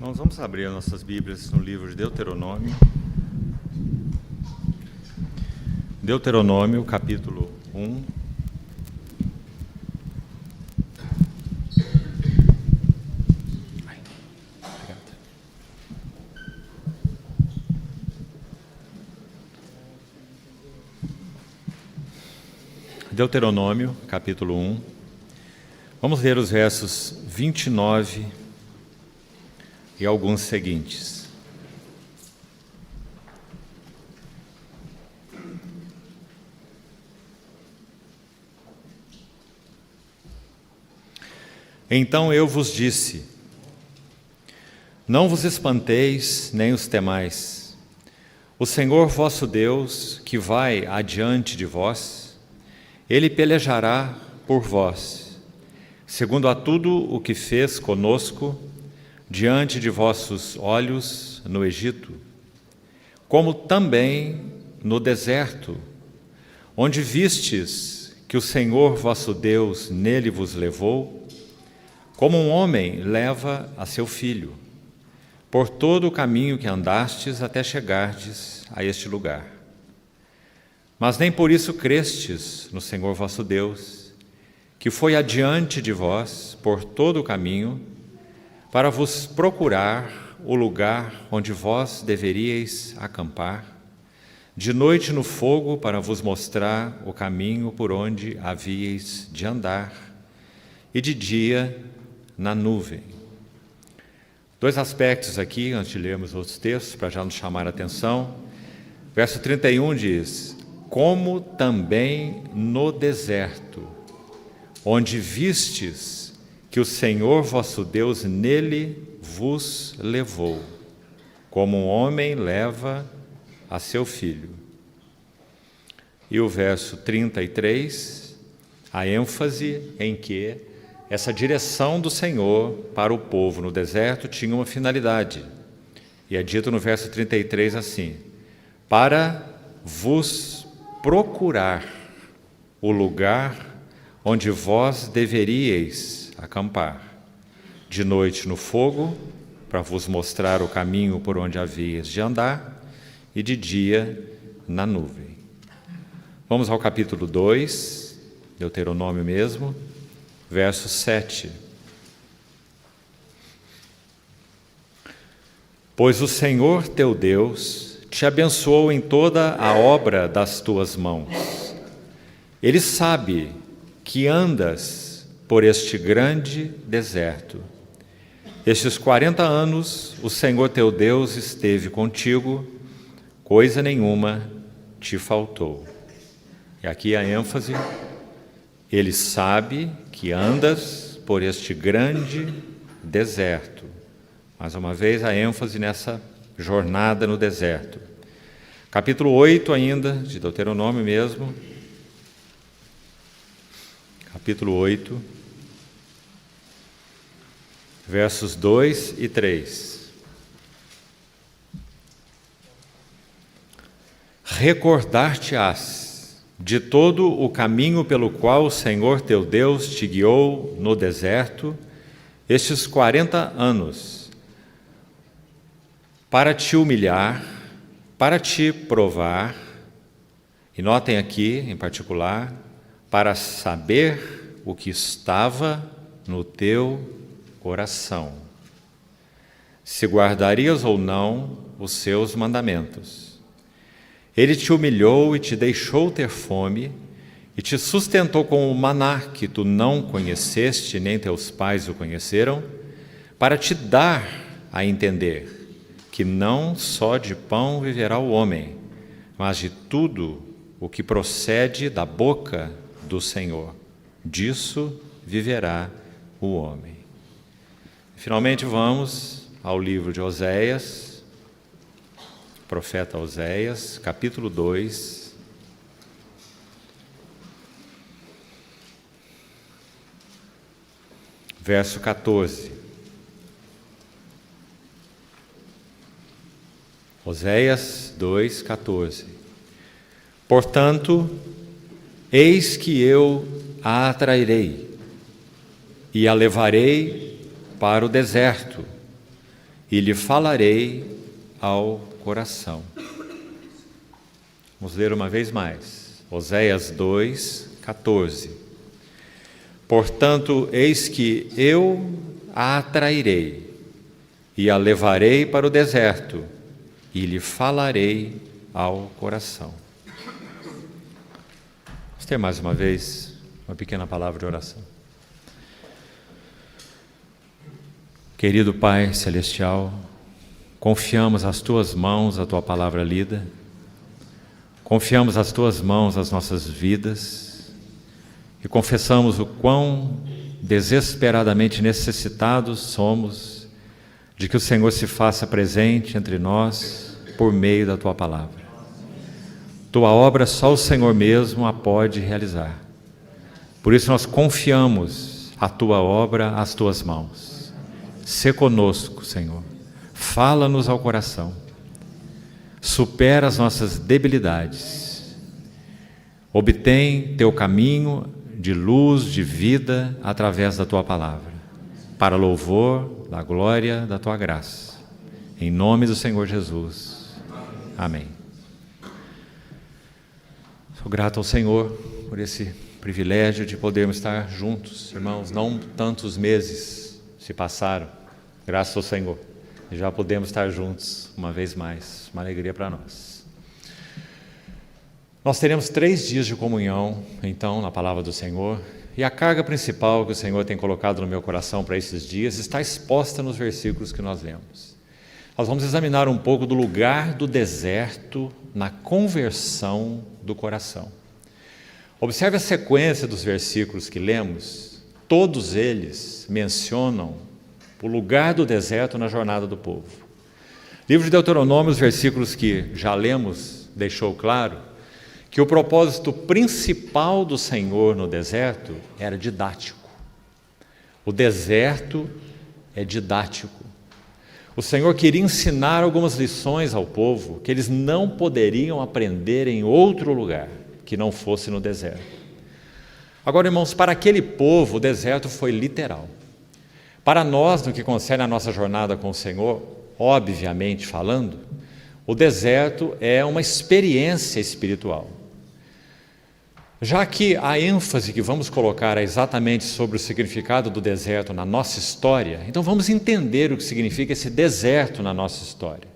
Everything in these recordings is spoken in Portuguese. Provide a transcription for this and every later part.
Nós vamos abrir nossas Bíblias no livro de Deuteronômio. Deuteronômio, capítulo 1. Deuteronômio, capítulo 1. Vamos ler os versos 29 e alguns seguintes. Então eu vos disse: não vos espanteis, nem os temais. O Senhor vosso Deus, que vai adiante de vós, Ele pelejará por vós, segundo a tudo o que fez conosco, diante de vossos olhos no Egito, como também no deserto, onde vistes que o Senhor vosso Deus nele vos levou, como um homem leva a seu filho, por todo o caminho que andastes até chegardes a este lugar. Mas nem por isso crestes no Senhor vosso Deus, que foi adiante de vós por todo o caminho, para vos procurar o lugar onde vós deveríeis acampar, de noite no fogo para vos mostrar o caminho por onde havíeis de andar, e de dia na nuvem. Dois aspectos aqui, antes de lermos outros textos, para já nos chamar a atenção. Verso 31 diz: como também no deserto, onde vistes que o Senhor vosso Deus nele vos levou, como um homem leva a seu filho. E o verso 33, a ênfase em que essa direção do Senhor para o povo no deserto tinha uma finalidade. E é dito no verso 33 assim: para vos procurar o lugar onde vós deveríeis acampar, de noite no fogo, para vos mostrar o caminho por onde havíeis de andar, e de dia na nuvem. Vamos ao capítulo 2, Deuteronômio mesmo, verso 7. Pois o Senhor teu Deus te abençoou em toda a obra das tuas mãos. Ele sabe que andas por este grande deserto. Estes 40 anos o Senhor teu Deus esteve contigo, coisa nenhuma te faltou. E aqui a ênfase: Ele sabe que andas por este grande deserto. Mais uma vez a ênfase nessa jornada no deserto. Capítulo 8 ainda, de Deuteronômio mesmo. Capítulo 8, versos 2 e 3. Recordar-te-ás de todo o caminho pelo qual o Senhor teu Deus te guiou no deserto, estes 40 anos, para te humilhar, para te provar, e notem aqui, em particular, para saber o que estava no teu coração, se guardarias ou não os seus mandamentos. Ele te humilhou e te deixou ter fome, e te sustentou com o maná que tu não conheceste, nem teus pais o conheceram, para te dar a entender que não só de pão viverá o homem, mas de tudo o que procede da boca do Senhor. Disso viverá o homem. Finalmente vamos ao livro de Oséias, profeta Oséias, capítulo 2, verso 14. Oséias 2, 14. Portanto, eis que eu a atrairei e a levarei para o deserto, e lhe falarei ao coração. Vamos ler uma vez mais. Oséias 2:14. Portanto, eis que eu a atrairei e a levarei para o deserto e lhe falarei ao coração. Vamos ter mais uma vez uma pequena palavra de oração. Querido Pai Celestial, confiamos às Tuas mãos a Tua palavra lida, confiamos às Tuas mãos as nossas vidas e confessamos o quão desesperadamente necessitados somos de que o Senhor se faça presente entre nós por meio da Tua palavra. Tua obra só o Senhor mesmo a pode realizar. Por isso nós confiamos a Tua obra às Tuas mãos. Sê conosco, Senhor. Fala-nos ao coração. Supera as nossas debilidades. Obtém Teu caminho de luz, de vida, através da Tua palavra, para louvor da glória da Tua graça. Em nome do Senhor Jesus. Amém. Sou grato ao Senhor por esse privilégio de podermos estar juntos, irmãos. Não tantos meses se passaram, graças ao Senhor, e já podemos estar juntos uma vez mais. Uma alegria para nós. Nós teremos 3 dias de comunhão, então, na palavra do Senhor, e a carga principal que o Senhor tem colocado no meu coração para esses dias está exposta nos versículos que nós lemos. Nós vamos examinar um pouco do lugar do deserto na conversão do coração. Observe a sequência dos versículos que lemos. Todos eles mencionam o lugar do deserto na jornada do povo. Livro de Deuteronômio, os versículos que já lemos, deixou claro que o propósito principal do Senhor no deserto era didático. O deserto é didático. O Senhor queria ensinar algumas lições ao povo que eles não poderiam aprender em outro lugar que não fosse no deserto. Agora, irmãos, para aquele povo o deserto foi literal. Para nós, no que concerne a nossa jornada com o Senhor, obviamente falando, o deserto é uma experiência espiritual. Já que a ênfase que vamos colocar é exatamente sobre o significado do deserto na nossa história, então vamos entender o que significa esse deserto na nossa história.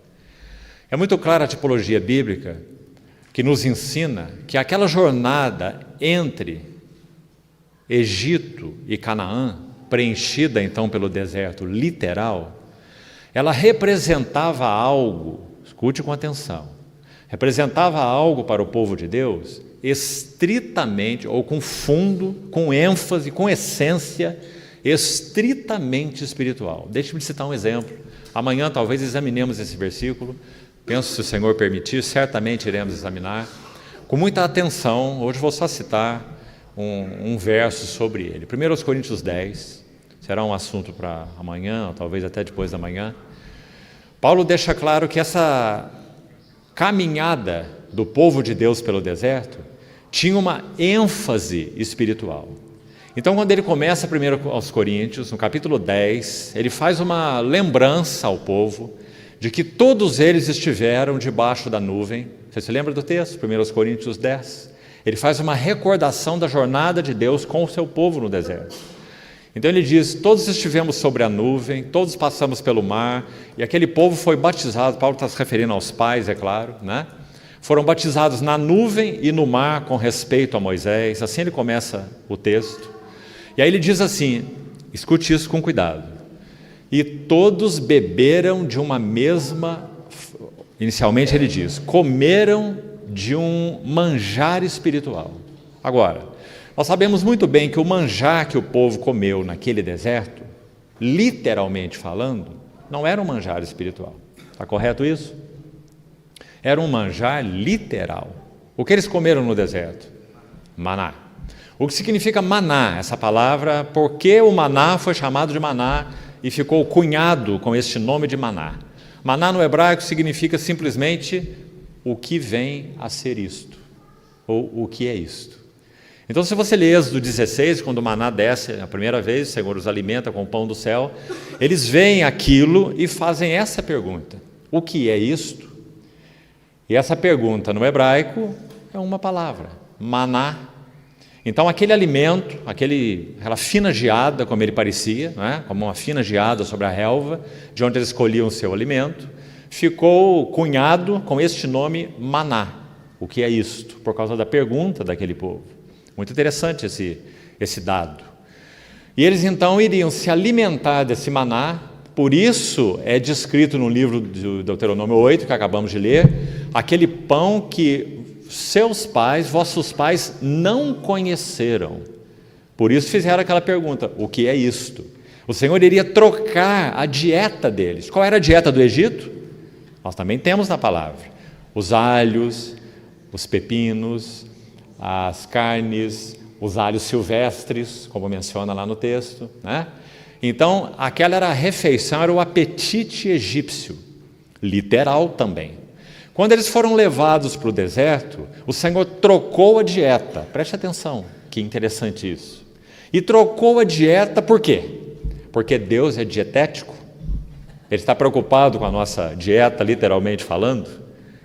É muito clara a tipologia bíblica que nos ensina que aquela jornada entre Egito e Canaã, preenchida então pelo deserto literal, ela representava algo, escute com atenção, representava algo para o povo de Deus estritamente, ou com fundo, com ênfase, com essência, estritamente espiritual. Deixe-me citar um exemplo. Amanhã talvez examinemos esse versículo, penso, se o Senhor permitir, certamente iremos examinar com muita atenção. Hoje vou só citar um verso sobre ele. 1 Coríntios 10, será um assunto para amanhã, ou talvez até depois da manhã. Paulo deixa claro que essa caminhada do povo de Deus pelo deserto tinha uma ênfase espiritual. Então, quando ele começa 1 aos Coríntios, no capítulo 10, ele faz uma lembrança ao povo de que todos eles estiveram debaixo da nuvem. Você se lembra do texto? 1 aos Coríntios 10. Ele faz uma recordação da jornada de Deus com o seu povo no deserto. Então ele diz, todos estivemos sobre a nuvem, todos passamos pelo mar, e aquele povo foi batizado, Paulo está se referindo aos pais, é claro, né? Foram batizados na nuvem e no mar com respeito a Moisés. Assim ele começa o texto. E aí ele diz assim, escute isso com cuidado. E todos beberam de uma mesma, inicialmente ele diz, comeram de um manjar espiritual. Agora, nós sabemos muito bem que o manjar que o povo comeu naquele deserto, literalmente falando, não era um manjar espiritual. Está correto isso? Era um manjar literal. O que eles comeram no deserto? Maná. O que significa maná? Essa palavra, por que o maná foi chamado de maná e ficou cunhado com este nome de maná? Maná no hebraico significa simplesmente o que vem a ser isto, ou o que é isto. Então, se você lê Êxodo 16, quando o maná desce a primeira vez, o Senhor os alimenta com o pão do céu, eles veem aquilo e fazem essa pergunta: o que é isto? E essa pergunta no hebraico é uma palavra, maná. Então, aquele alimento, aquela fina geada, como ele parecia, né? Como uma fina geada sobre a relva, de onde eles colhiam o seu alimento, ficou cunhado com este nome maná. O que é isto? Por causa da pergunta daquele povo. Muito interessante esse dado. E eles então iriam se alimentar desse maná, por isso é descrito no livro de Deuteronômio 8, que acabamos de ler, aquele pão que seus pais, vossos pais, não conheceram. Por isso fizeram aquela pergunta: o que é isto? O Senhor iria trocar a dieta deles. Qual era a dieta do Egito? Nós também temos na palavra: os alhos, os pepinos, as carnes, os alhos silvestres, como menciona lá no texto, né? Então, aquela era a refeição, era o apetite egípcio, literal também. Quando eles foram levados para o deserto, o Senhor trocou a dieta. Preste atenção, que interessante isso. E trocou a dieta por quê? Porque Deus é dietético. Ele está preocupado com a nossa dieta, literalmente falando.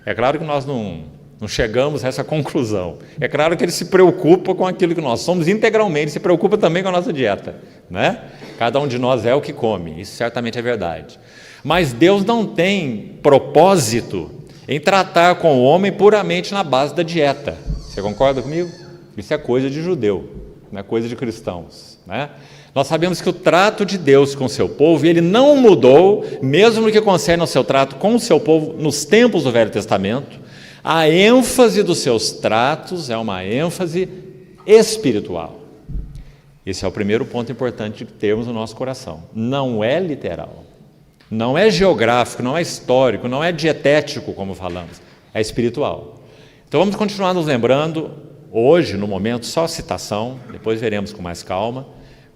É claro que nós não chegamos a essa conclusão. É claro que Ele se preocupa com aquilo que nós somos integralmente, se preocupa também com a nossa dieta, né? Cada um de nós é o que come, isso certamente é verdade. Mas Deus não tem propósito em tratar com o homem puramente na base da dieta. Você concorda comigo? Isso é coisa de judeu, não é coisa de cristãos, né? Nós sabemos que o trato de Deus com o seu povo, ele não mudou, mesmo no que concerne ao seu trato com o seu povo nos tempos do Velho Testamento. A ênfase dos seus tratos é uma ênfase espiritual. Esse é o primeiro ponto importante que temos no nosso coração. Não é literal. Não é geográfico, não é histórico, não é dietético, como falamos, é espiritual. Então vamos continuar nos lembrando, hoje, no momento, só citação, depois veremos com mais calma,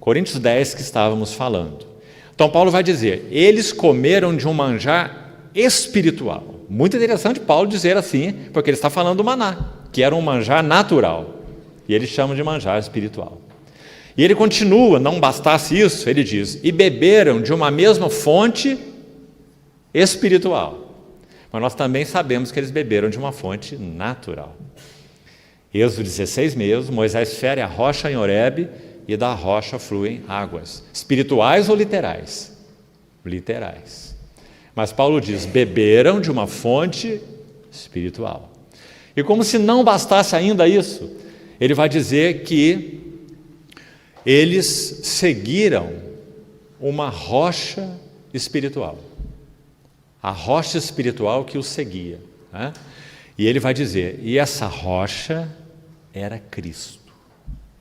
Coríntios 10 que estávamos falando. Então Paulo vai dizer: eles comeram de um manjar espiritual. Muito interessante Paulo dizer assim, porque ele está falando do maná, que era um manjar natural, e ele chama de manjar espiritual. E ele continua, não bastasse isso, ele diz: e beberam de uma mesma fonte espiritual. Mas nós também sabemos que eles beberam de uma fonte natural. Êxodo 16 mesmo, Moisés fere a rocha em Horebe e da rocha fluem águas. Espirituais ou literais? Literais. Mas Paulo diz: beberam de uma fonte espiritual. E como se não bastasse ainda isso, ele vai dizer que eles seguiram uma rocha espiritual. A rocha espiritual que os seguia, né? E ele vai dizer: e essa rocha era Cristo.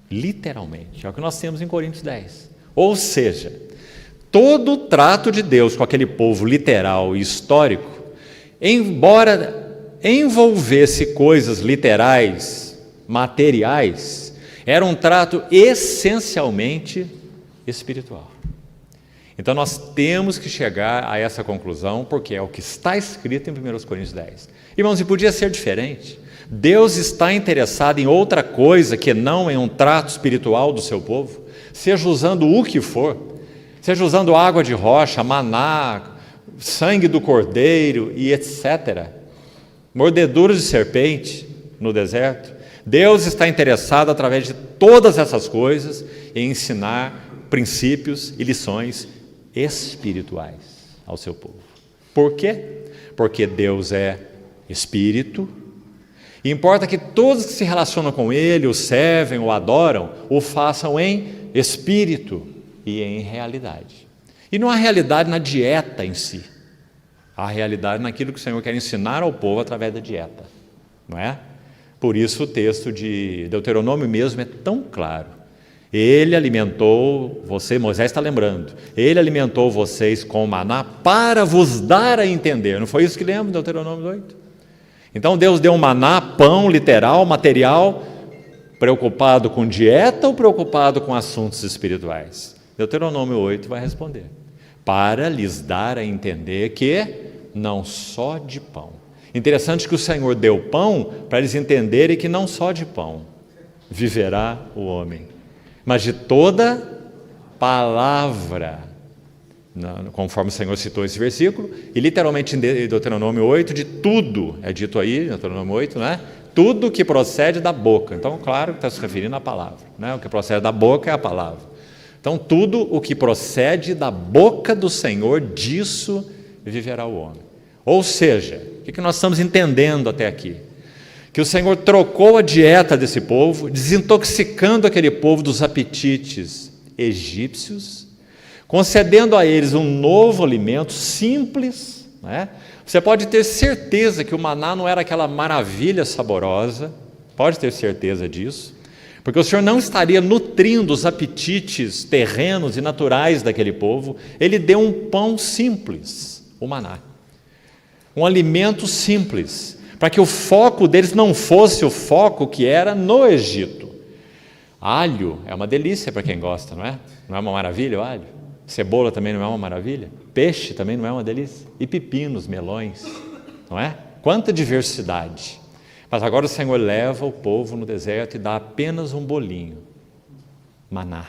Literalmente, é o que nós temos em Coríntios 10. Ou seja, todo o trato de Deus com aquele povo literal e histórico, embora envolvesse coisas literais, materiais, era um trato essencialmente espiritual. Então nós temos que chegar a essa conclusão, porque é o que está escrito em 1 Coríntios 10. Irmãos, e podia ser diferente. Deus está interessado em outra coisa que não em um trato espiritual do seu povo, seja usando o que for, seja usando água de rocha, maná, sangue do cordeiro e etc. Mordeduras de serpente no deserto. Deus está interessado, através de todas essas coisas, em ensinar princípios e lições espirituais ao seu povo. Por quê? Porque Deus é Espírito, e importa que todos que se relacionam com Ele, o servem, o adoram, o façam em espírito e em realidade. E não há realidade na dieta em si, há realidade naquilo que o Senhor quer ensinar ao povo através da dieta, não é? Por isso o texto de Deuteronômio mesmo é tão claro. Ele alimentou você, Moisés está lembrando, ele alimentou vocês com maná para vos dar a entender. Não foi isso que lemos em Deuteronômio 8? Então Deus deu um maná, pão literal, material, preocupado com dieta ou preocupado com assuntos espirituais? Deuteronômio 8 vai responder: para lhes dar a entender que não só de pão. Interessante que o Senhor deu pão para eles entenderem que não só de pão, viverá o homem, mas de toda palavra, conforme o Senhor citou esse versículo, e literalmente em Deuteronômio 8, de tudo, é dito aí, em Deuteronômio 8, né? Tudo que procede da boca. Então, claro que está se referindo à palavra, né? O que procede da boca é a palavra. Então, tudo o que procede da boca do Senhor, disso viverá o homem. Ou seja, o que nós estamos entendendo até aqui? Que o Senhor trocou a dieta desse povo, desintoxicando aquele povo dos apetites egípcios, concedendo a eles um novo alimento simples, né? Você pode ter certeza que o maná não era aquela maravilha saborosa, pode ter certeza disso, porque o Senhor não estaria nutrindo os apetites terrenos e naturais daquele povo. Ele deu um pão simples, o maná, um alimento simples, para que o foco deles não fosse o foco que era no Egito. Alho é uma delícia para quem gosta, não é? Não é uma maravilha o alho? Cebola também não é uma maravilha? Peixe também não é uma delícia? E pepinos, melões, não é? Quanta diversidade! Mas agora o Senhor leva o povo no deserto e dá apenas um bolinho, maná,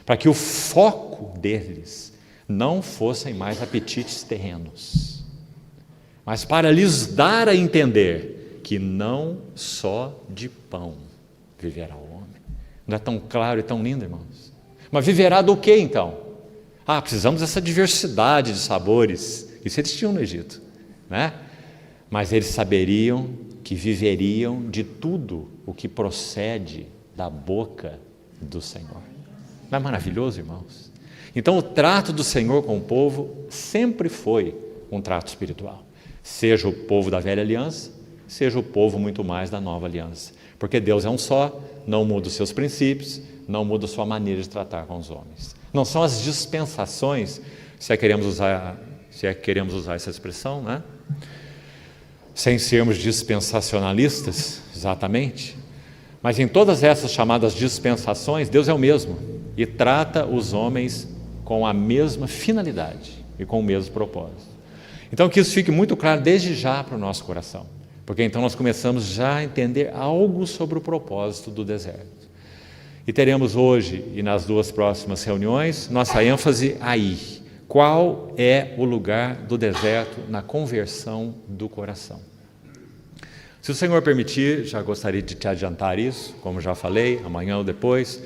para que o foco deles não fossem mais apetites terrenos, mas para lhes dar a entender que não só de pão viverá o homem. Não é tão claro e tão lindo, irmãos? Mas viverá do que então? Precisamos dessa diversidade de sabores. Isso eles tinham no Egito, né? Mas eles saberiam que viveriam de tudo o que procede da boca do Senhor. Não é maravilhoso, irmãos? Então o trato do Senhor com o povo sempre foi um trato espiritual. Seja o povo da velha aliança, seja o povo muito mais da nova aliança. Porque Deus é um só, não muda os seus princípios, não muda a sua maneira de tratar com os homens. Não são as dispensações, se é que queremos usar essa expressão, né? Sem sermos dispensacionalistas, exatamente, mas em todas essas chamadas dispensações, Deus é o mesmo e trata os homens com a mesma finalidade e com o mesmo propósito. Então que isso fique muito claro desde já para o nosso coração, porque então nós começamos já a entender algo sobre o propósito do deserto. E teremos hoje e nas duas próximas reuniões nossa ênfase aí. Qual é o lugar do deserto na conversão do coração? Se o Senhor permitir, já gostaria de te adiantar isso, como já falei, amanhã ou depois,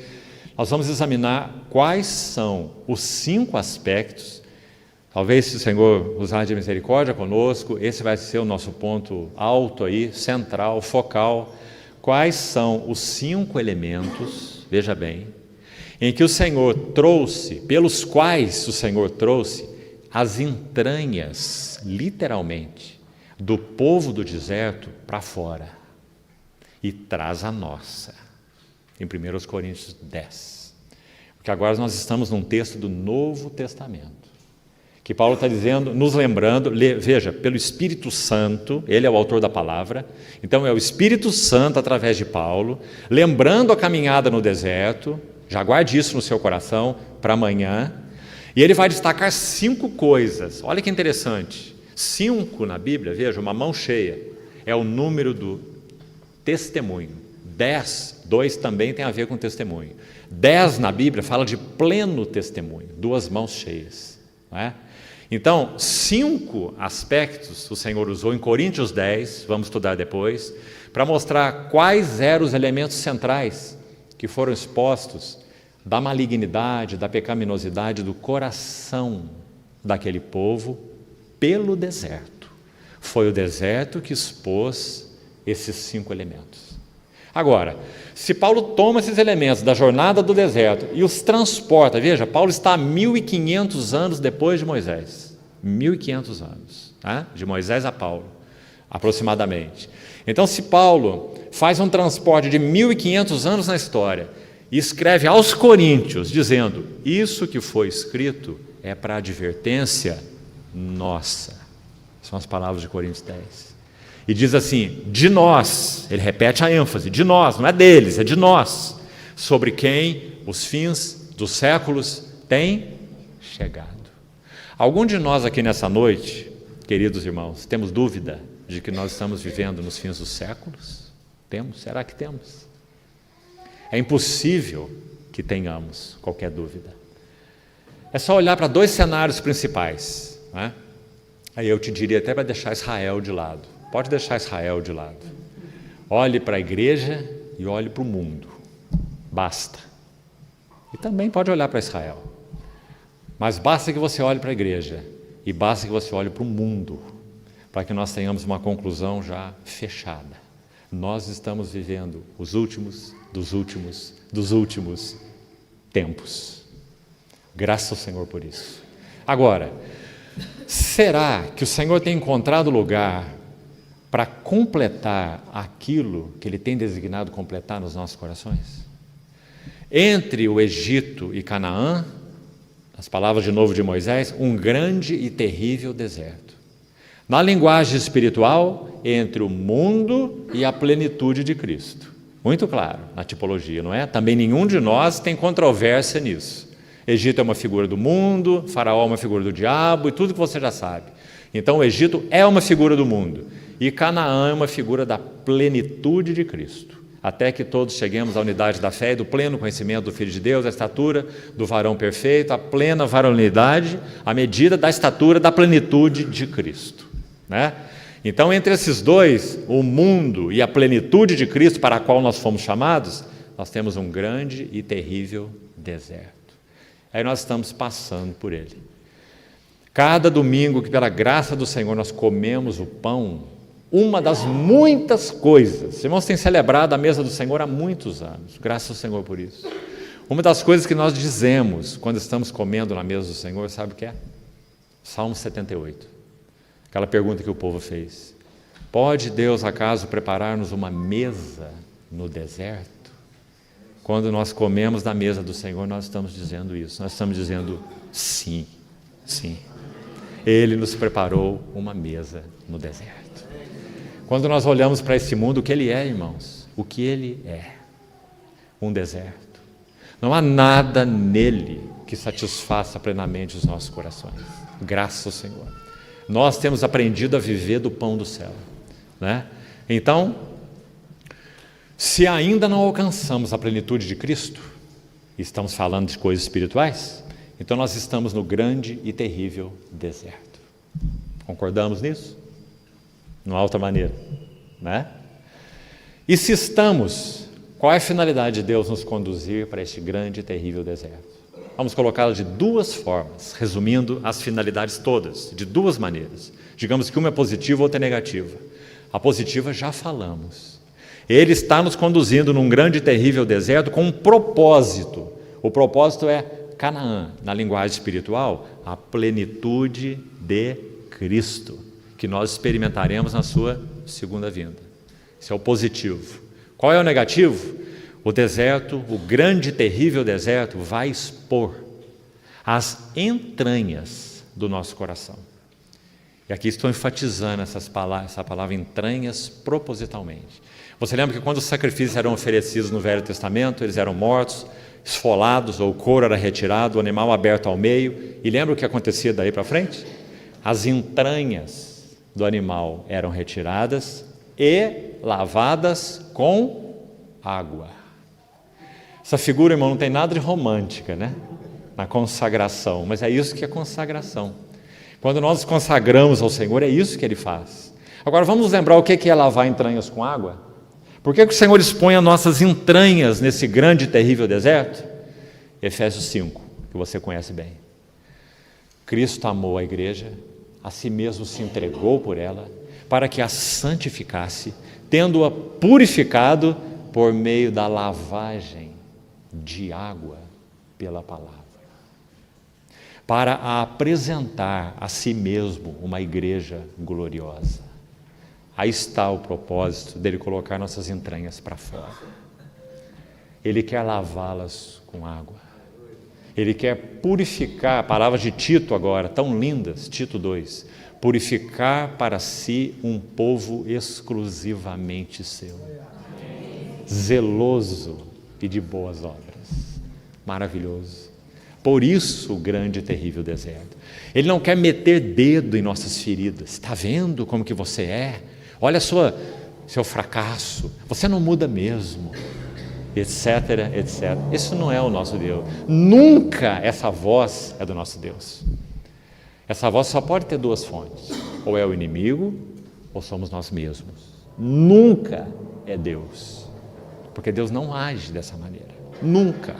nós vamos examinar quais são os 5 aspectos. Talvez, se o Senhor usar de misericórdia conosco, esse vai ser o nosso ponto alto aí, central, focal. Quais são os 5 elementos, veja bem, em que o Senhor trouxe, pelos quais o Senhor trouxe as entranhas, literalmente, do povo do deserto para fora e traz a nossa, em 1 Coríntios 10. Porque agora nós estamos num texto do Novo Testamento, que Paulo está dizendo, nos lembrando, veja, pelo Espírito Santo, ele é o autor da palavra, então é o Espírito Santo através de Paulo, lembrando a caminhada no deserto. Já guarde isso no seu coração para amanhã. E ele vai destacar 5 coisas. Olha que interessante. 5 na Bíblia, veja, uma mão cheia, é o número do testemunho. 10, 2 também tem a ver com testemunho. 10 na Bíblia fala de pleno testemunho, 2 mãos cheias, não é? Então, 5 aspectos o Senhor usou em Coríntios 10, vamos estudar depois, para mostrar quais eram os elementos centrais que foram expostos da malignidade, da pecaminosidade do coração daquele povo pelo deserto. Foi o deserto que expôs esses 5 elementos. Agora, se Paulo toma esses elementos da jornada do deserto e os transporta, veja, Paulo está há 1.500 anos depois de Moisés, 1.500 anos, tá? De Moisés a Paulo, aproximadamente. Então, se Paulo faz um transporte de 1.500 anos na história e escreve aos Coríntios, dizendo, isso que foi escrito é para advertência nossa. São as palavras de Coríntios 10. E diz assim, de nós, ele repete a ênfase, de nós, não é deles, é de nós, sobre quem os fins dos séculos têm chegado. Algum de nós aqui nessa noite, queridos irmãos, temos dúvida de que nós estamos vivendo nos fins dos séculos? Temos? Será que temos? É impossível que tenhamos qualquer dúvida. É só olhar para 2 cenários principais, né? Aí eu te diria até para deixar Israel de lado. Pode deixar Israel de lado. Olhe para a igreja e olhe para o mundo. Basta. E também pode olhar para Israel. Mas basta que você olhe para a igreja e basta que você olhe para o mundo, para que nós tenhamos uma conclusão já fechada. Nós estamos vivendo os últimos dos últimos tempos. Graças ao Senhor por isso. Agora, será que o Senhor tem encontrado lugar para completar aquilo que Ele tem designado completar nos nossos corações? Entre o Egito e Canaã, as palavras de novo de Moisés, um grande e terrível deserto. Na linguagem espiritual, entre o mundo e a plenitude de Cristo. Muito claro na tipologia, não é? Também nenhum de nós tem controvérsia nisso. Egito é uma figura do mundo, Faraó é uma figura do diabo e tudo que você já sabe. Então o Egito é uma figura do mundo e Canaã é uma figura da plenitude de Cristo. Até que todos cheguemos à unidade da fé e do pleno conhecimento do Filho de Deus, a estatura do varão perfeito, a plena varonilidade, a medida da estatura da plenitude de Cristo, né? Então, entre esses dois, o mundo e a plenitude de Cristo para a qual nós fomos chamados, nós temos um grande e terrível deserto. Aí nós estamos passando por ele. Cada domingo que, pela graça do Senhor, nós comemos o pão, uma das muitas coisas, os irmãos têm celebrado a mesa do Senhor há muitos anos, graças ao Senhor por isso. Uma das coisas que nós dizemos quando estamos comendo na mesa do Senhor, sabe o que é? Salmo 78, aquela pergunta que o povo fez: pode Deus acaso preparar-nos uma mesa no deserto? Quando nós comemos da mesa do Senhor, nós estamos dizendo isso, nós estamos dizendo sim, sim. Ele nos preparou uma mesa no deserto. Quando nós olhamos para esse mundo, o que ele é, irmãos? O que ele é? Um deserto. Não há nada nele que satisfaça plenamente os nossos corações. Graças ao Senhor. Nós temos aprendido a viver do pão do céu, né? Então, se ainda não alcançamos a plenitude de Cristo, e estamos falando de coisas espirituais, então nós estamos no grande e terrível deserto. Concordamos nisso? Não há outra maneira, né? E se estamos, qual é a finalidade de Deus nos conduzir para este grande e terrível deserto? Vamos colocá-la de 2 formas, resumindo as finalidades todas, de 2 maneiras. Digamos que uma é positiva, outra é negativa. A positiva já falamos. Ele está nos conduzindo num grande e terrível deserto com um propósito. O propósito é Canaã, na linguagem espiritual, a plenitude de Cristo, que nós experimentaremos na sua segunda vinda. Esse é o positivo. Qual é o negativo? O deserto, o grande e terrível deserto, vai expor as entranhas do nosso coração. E aqui estou enfatizando essa palavra entranhas propositalmente. Você lembra que quando os sacrifícios eram oferecidos no Velho Testamento, eles eram mortos, esfolados, ou o couro era retirado, o animal aberto ao meio. E lembra o que acontecia daí para frente? As entranhas do animal eram retiradas e lavadas com água. Essa figura, irmão, não tem nada de romântica, né? Na consagração, mas é isso que é consagração. Quando nós nos consagramos ao Senhor, é isso que Ele faz. Agora vamos lembrar o que é lavar entranhas com água? Por que o Senhor expõe as nossas entranhas nesse grande e terrível deserto? Efésios 5, que você conhece bem. Cristo amou a igreja, a si mesmo se entregou por ela, para que a santificasse, tendo-a purificado por meio da lavagem de água pela palavra, para a apresentar a si mesmo uma igreja gloriosa. Aí está o propósito dele colocar nossas entranhas para fora. Ele quer lavá-las com água. Ele quer purificar, a palavra de Tito agora, tão lindas, Tito 2, purificar para si um povo exclusivamente seu, zeloso e de boas obras. Maravilhoso. Por isso o grande e terrível deserto. Ele não quer meter dedo em nossas feridas. Está vendo como que você é? Olha seu fracasso. Você não muda mesmo. etc, etc. Isso não é o nosso Deus. Nunca essa voz é do nosso Deus. Essa voz só pode ter duas fontes: ou é o inimigo, ou somos nós mesmos. Nunca é Deus, porque Deus não age dessa maneira. Nunca.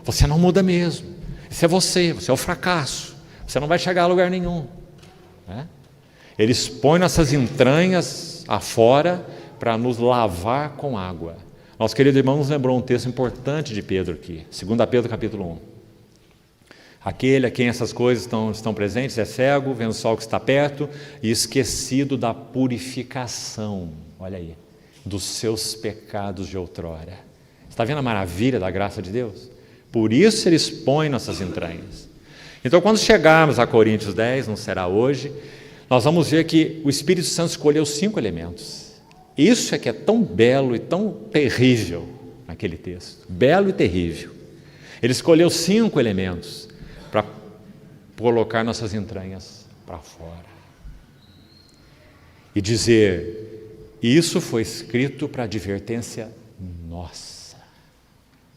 Você não muda mesmo. Isso é você é o fracasso. Você não vai chegar a lugar nenhum. Né? Ele expõe nossas entranhas afora para nos lavar com água. Nosso querido irmão nos lembrou um texto importante de Pedro aqui, 2 Pedro capítulo 1. Aquele a quem essas coisas estão presentes é cego, vendo o sol que está perto e esquecido da purificação, olha aí, dos seus pecados de outrora. Está vendo a maravilha da graça de Deus? Por isso ele expõe nossas entranhas. Então, quando chegarmos a Coríntios 10, não será hoje, nós vamos ver que o Espírito Santo escolheu 5 elementos. Isso é que é tão belo e tão terrível naquele texto. Belo e terrível. Ele escolheu 5 elementos para colocar nossas entranhas para fora. E dizer, isso foi escrito para advertência nossa,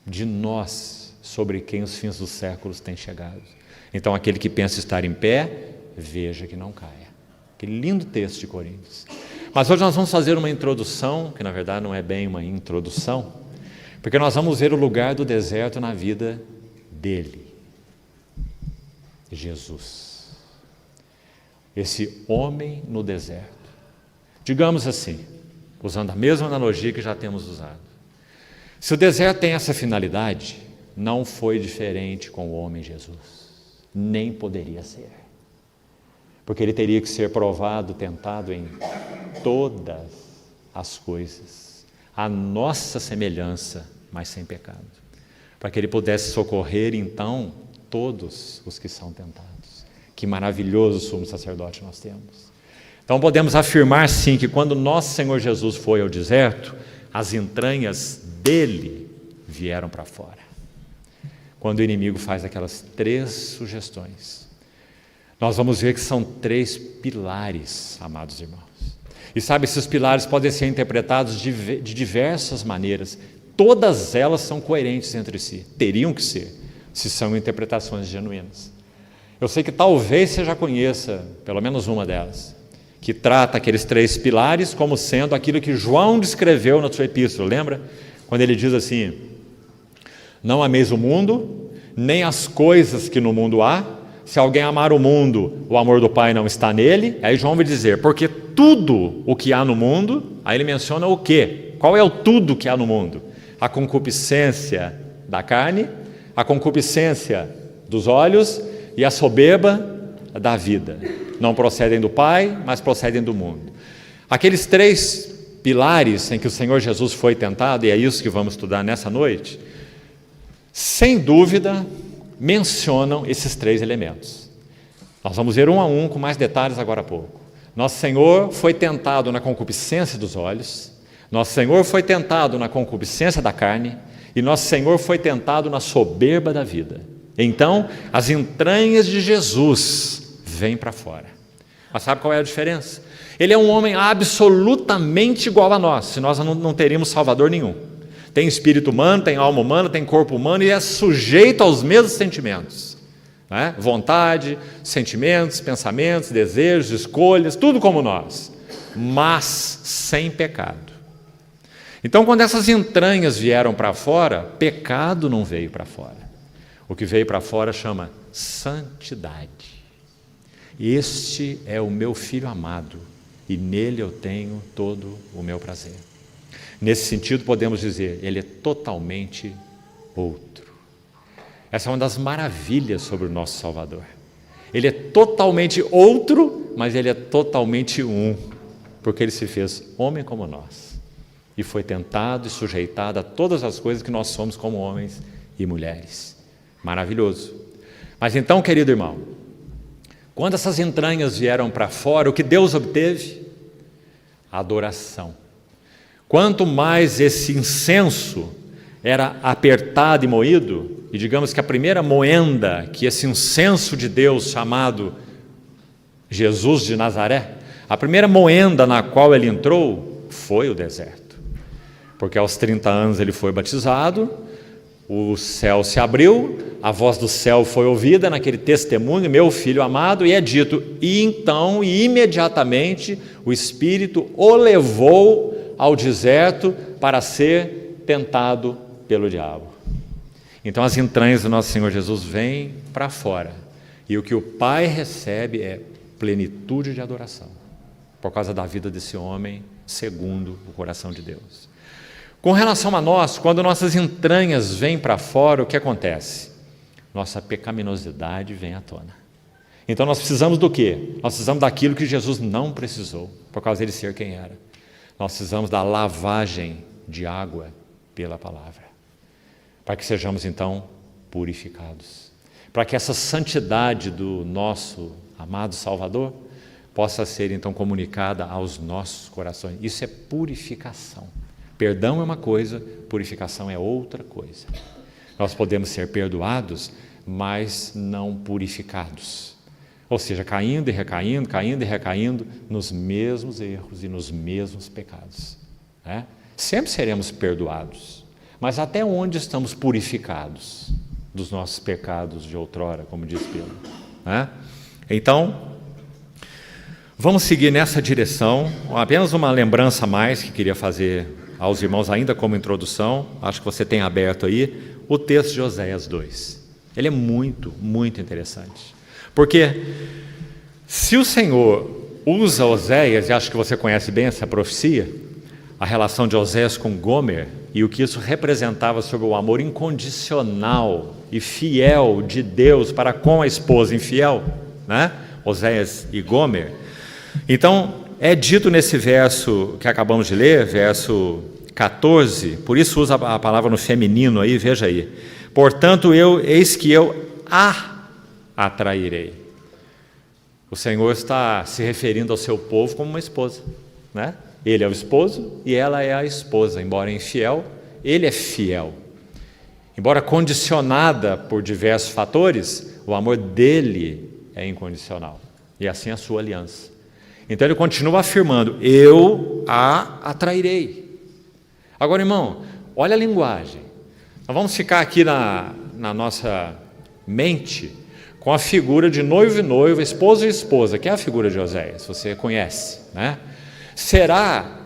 de nós, sobre quem os fins dos séculos têm chegado. Então, aquele que pensa estar em pé, veja que não caia. Aquele lindo texto de Coríntios. Mas hoje nós vamos fazer uma introdução, que na verdade não é bem uma introdução, porque nós vamos ver o lugar do deserto na vida dele, Jesus. Esse homem no deserto. Digamos assim, usando a mesma analogia que já temos usado. Se o deserto tem essa finalidade, não foi diferente com o homem Jesus. Nem poderia ser. Porque ele teria que ser provado, tentado em todas as coisas, a nossa semelhança, mas sem pecado, para que ele pudesse socorrer então todos os que são tentados. Que maravilhoso sumo sacerdote nós temos. Então podemos afirmar sim que quando nosso Senhor Jesus foi ao deserto, as entranhas dele vieram para fora. Quando o inimigo faz aquelas 3 sugestões, nós vamos ver que são 3 pilares, amados irmãos. E sabe, esses pilares podem ser interpretados de diversas maneiras. Todas elas são coerentes entre si. Teriam que ser, se são interpretações genuínas. Eu sei que talvez você já conheça pelo menos uma delas, que trata aqueles 3 pilares como sendo aquilo que João descreveu na sua epístola. Lembra? Quando ele diz assim, não ameis o mundo, nem as coisas que no mundo há. Se alguém amar o mundo, o amor do Pai não está nele. Aí João vai dizer, porque tudo o que há no mundo, aí ele menciona o quê? Qual é o tudo que há no mundo? A concupiscência da carne, a concupiscência dos olhos e a soberba da vida. Não procedem do Pai, mas procedem do mundo. Aqueles 3 pilares em que o Senhor Jesus foi tentado, e é isso que vamos estudar nessa noite, sem dúvida, mencionam esses 3 elementos. Nós vamos ver um a um com mais detalhes agora há pouco. Nosso Senhor foi tentado na concupiscência dos olhos, nosso Senhor foi tentado na concupiscência da carne e nosso Senhor foi tentado na soberba da vida. Então, as entranhas de Jesus vêm para fora. Mas sabe qual é a diferença? Ele é um homem absolutamente igual a nós, se nós não teríamos Salvador nenhum. Tem espírito humano, tem alma humana, tem corpo humano e é sujeito aos mesmos sentimentos. Né? Vontade, sentimentos, pensamentos, desejos, escolhas, tudo como nós, mas sem pecado. Então, quando essas entranhas vieram para fora, pecado não veio para fora. O que veio para fora chama santidade. Este é o meu Filho amado e nele eu tenho todo o meu prazer. Nesse sentido, podemos dizer, ele é totalmente outro. Essa é uma das maravilhas sobre o nosso Salvador. Ele é totalmente outro, mas ele é totalmente um, porque ele se fez homem como nós e foi tentado e sujeitado a todas as coisas que nós somos como homens e mulheres. Maravilhoso. Mas então, querido irmão, quando essas entranhas vieram para fora, o que Deus obteve? Adoração. Quanto mais esse incenso era apertado e moído, e digamos que a primeira moenda que esse incenso de Deus chamado Jesus de Nazaré, a primeira moenda na qual ele entrou foi o deserto. porque aos 30 anos ele foi batizado, o céu se abriu, a voz do céu foi ouvida naquele testemunho, meu filho amado, e é dito, e então, imediatamente, o Espírito o levou ao deserto para ser tentado pelo diabo. Então as entranhas do nosso Senhor Jesus vêm para fora, e o que o Pai recebe é plenitude de adoração, por causa da vida desse homem, segundo o coração de Deus. Com relação a nós, quando nossas entranhas vêm para fora, o que acontece? Nossa pecaminosidade vem à tona. Então nós precisamos do quê? Nós precisamos daquilo que Jesus não precisou, por causa dele ser quem era. Nós precisamos da lavagem de água pela palavra, para que sejamos então purificados, para que essa santidade do nosso amado Salvador possa ser então comunicada aos nossos corações. Isso é purificação. Perdão é uma coisa, purificação é outra coisa. Nós podemos ser perdoados, mas não purificados. Ou seja, caindo e recaindo nos mesmos erros e nos mesmos pecados. Né? Sempre seremos perdoados, mas até onde estamos purificados dos nossos pecados de outrora, como diz Pedro. Né? Então, vamos seguir nessa direção. Apenas uma lembrança a mais que queria fazer aos irmãos, ainda como introdução, acho que você tem aberto aí, o texto de Oséias 2. Ele é muito, muito interessante. Porque se o Senhor usa Oséias, e acho que você conhece bem essa profecia, a relação de Oséias com Gomer, e o que isso representava sobre o amor incondicional e fiel de Deus para com a esposa infiel, né? Oséias e Gomer. Então, é dito nesse verso que acabamos de ler, verso 14, por isso usa a palavra no feminino aí, veja aí. Portanto, eis que eu a atrairei. O Senhor está se referindo ao seu povo como uma esposa, né? Ele é o esposo e ela é a esposa, embora infiel, ele é fiel. Embora condicionada por diversos fatores, o amor dele é incondicional, e assim a sua aliança. Então ele continua afirmando, eu a atrairei. Agora, irmão, olha a linguagem. Nós vamos ficar aqui na nossa mente com a figura de noivo e noiva, esposo e esposa, que é a figura de Oséias, você conhece, né? Será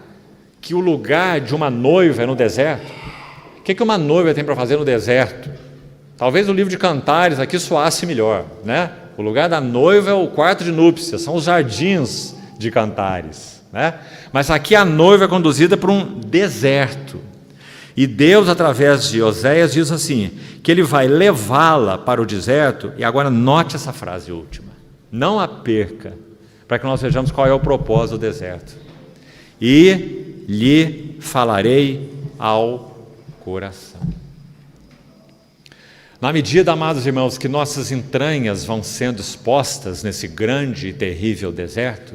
que o lugar de uma noiva é no deserto? O que uma noiva tem para fazer no deserto? Talvez o livro de Cantares aqui soasse melhor, né? O lugar da noiva é o quarto de núpcias, são os jardins de Cantares, né? Mas aqui a noiva é conduzida por um deserto, e Deus, através de Oséias, diz assim, que ele vai levá-la para o deserto, e agora note essa frase última, não a perca, para que nós vejamos qual é o propósito do deserto. E lhe falarei ao coração. Na medida, amados irmãos, que nossas entranhas vão sendo expostas nesse grande e terrível deserto,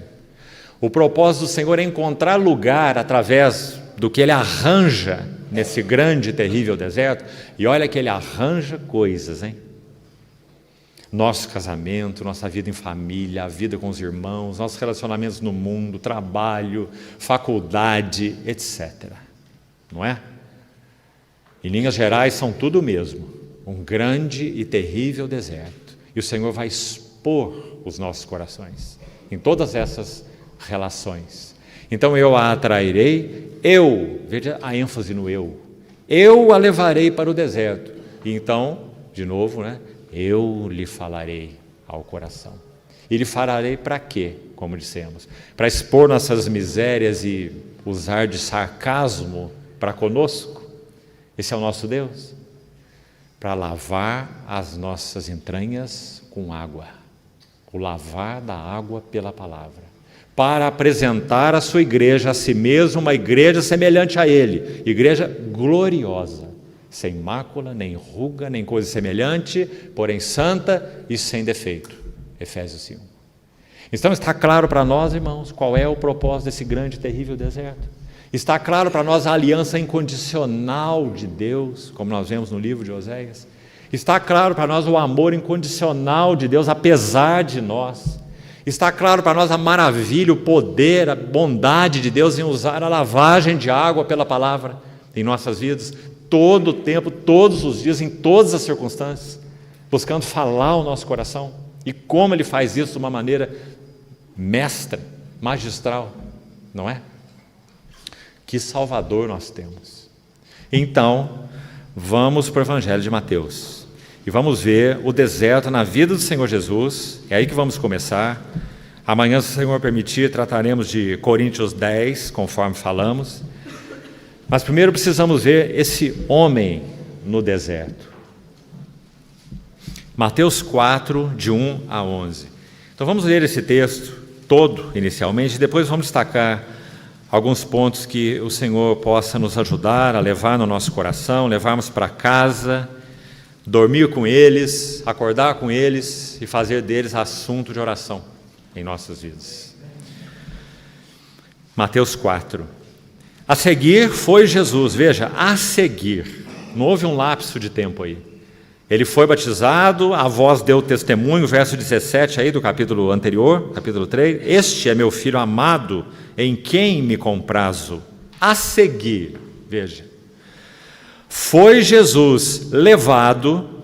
o propósito do Senhor é encontrar lugar através do que Ele arranja nesse grande e terrível deserto, e olha que Ele arranja coisas, hein? Nosso casamento, nossa vida em família, a vida com os irmãos, nossos relacionamentos no mundo, trabalho, faculdade, etc. Não é? Em linhas gerais, são tudo o mesmo, um grande e terrível deserto, e o Senhor vai expor os nossos corações em todas essas relações. Então eu a atrairei, veja a ênfase no eu a levarei para o deserto, e então, de novo, né? Eu lhe falarei ao coração. E lhe falarei para quê? Como dissemos, para expor nossas misérias e usar de sarcasmo para conosco. Esse é o nosso Deus, para lavar as nossas entranhas com água, o lavar da água pela palavra, para apresentar a sua igreja a si mesmo, uma igreja semelhante a Ele, igreja gloriosa, sem mácula, nem ruga, nem coisa semelhante, porém santa e sem defeito. Efésios 5. Então está claro para nós, irmãos, qual é o propósito desse grande e terrível deserto. Está claro para nós a aliança incondicional de Deus, como nós vemos no livro de Oséias. Está claro para nós o amor incondicional de Deus, apesar de nós. Está claro para nós a maravilha, o poder, a bondade de Deus em usar a lavagem de água pela palavra em nossas vidas, todo o tempo, todos os dias, em todas as circunstâncias, buscando falar ao nosso coração. E como Ele faz isso de uma maneira mestra, magistral, não é? Que Salvador nós temos. Então, vamos para o Evangelho de Mateus e vamos ver o deserto na vida do Senhor Jesus. É aí que vamos começar. Amanhã, se o Senhor permitir, trataremos de Coríntios 10, conforme falamos. Mas primeiro precisamos ver esse homem no deserto. Mateus 4, de 1 a 11. Então vamos ler esse texto todo, inicialmente, e depois vamos destacar alguns pontos que o Senhor possa nos ajudar a levar no nosso coração, levarmos para casa, dormir com eles, acordar com eles e fazer deles assunto de oração em nossas vidas. Mateus 4. A seguir foi Jesus, veja, a seguir, não houve um lapso de tempo aí. Ele foi batizado, a voz deu testemunho, verso 17 aí do capítulo anterior, capítulo 3. Este é meu filho amado, em quem me comprazo. A seguir, veja, foi Jesus levado.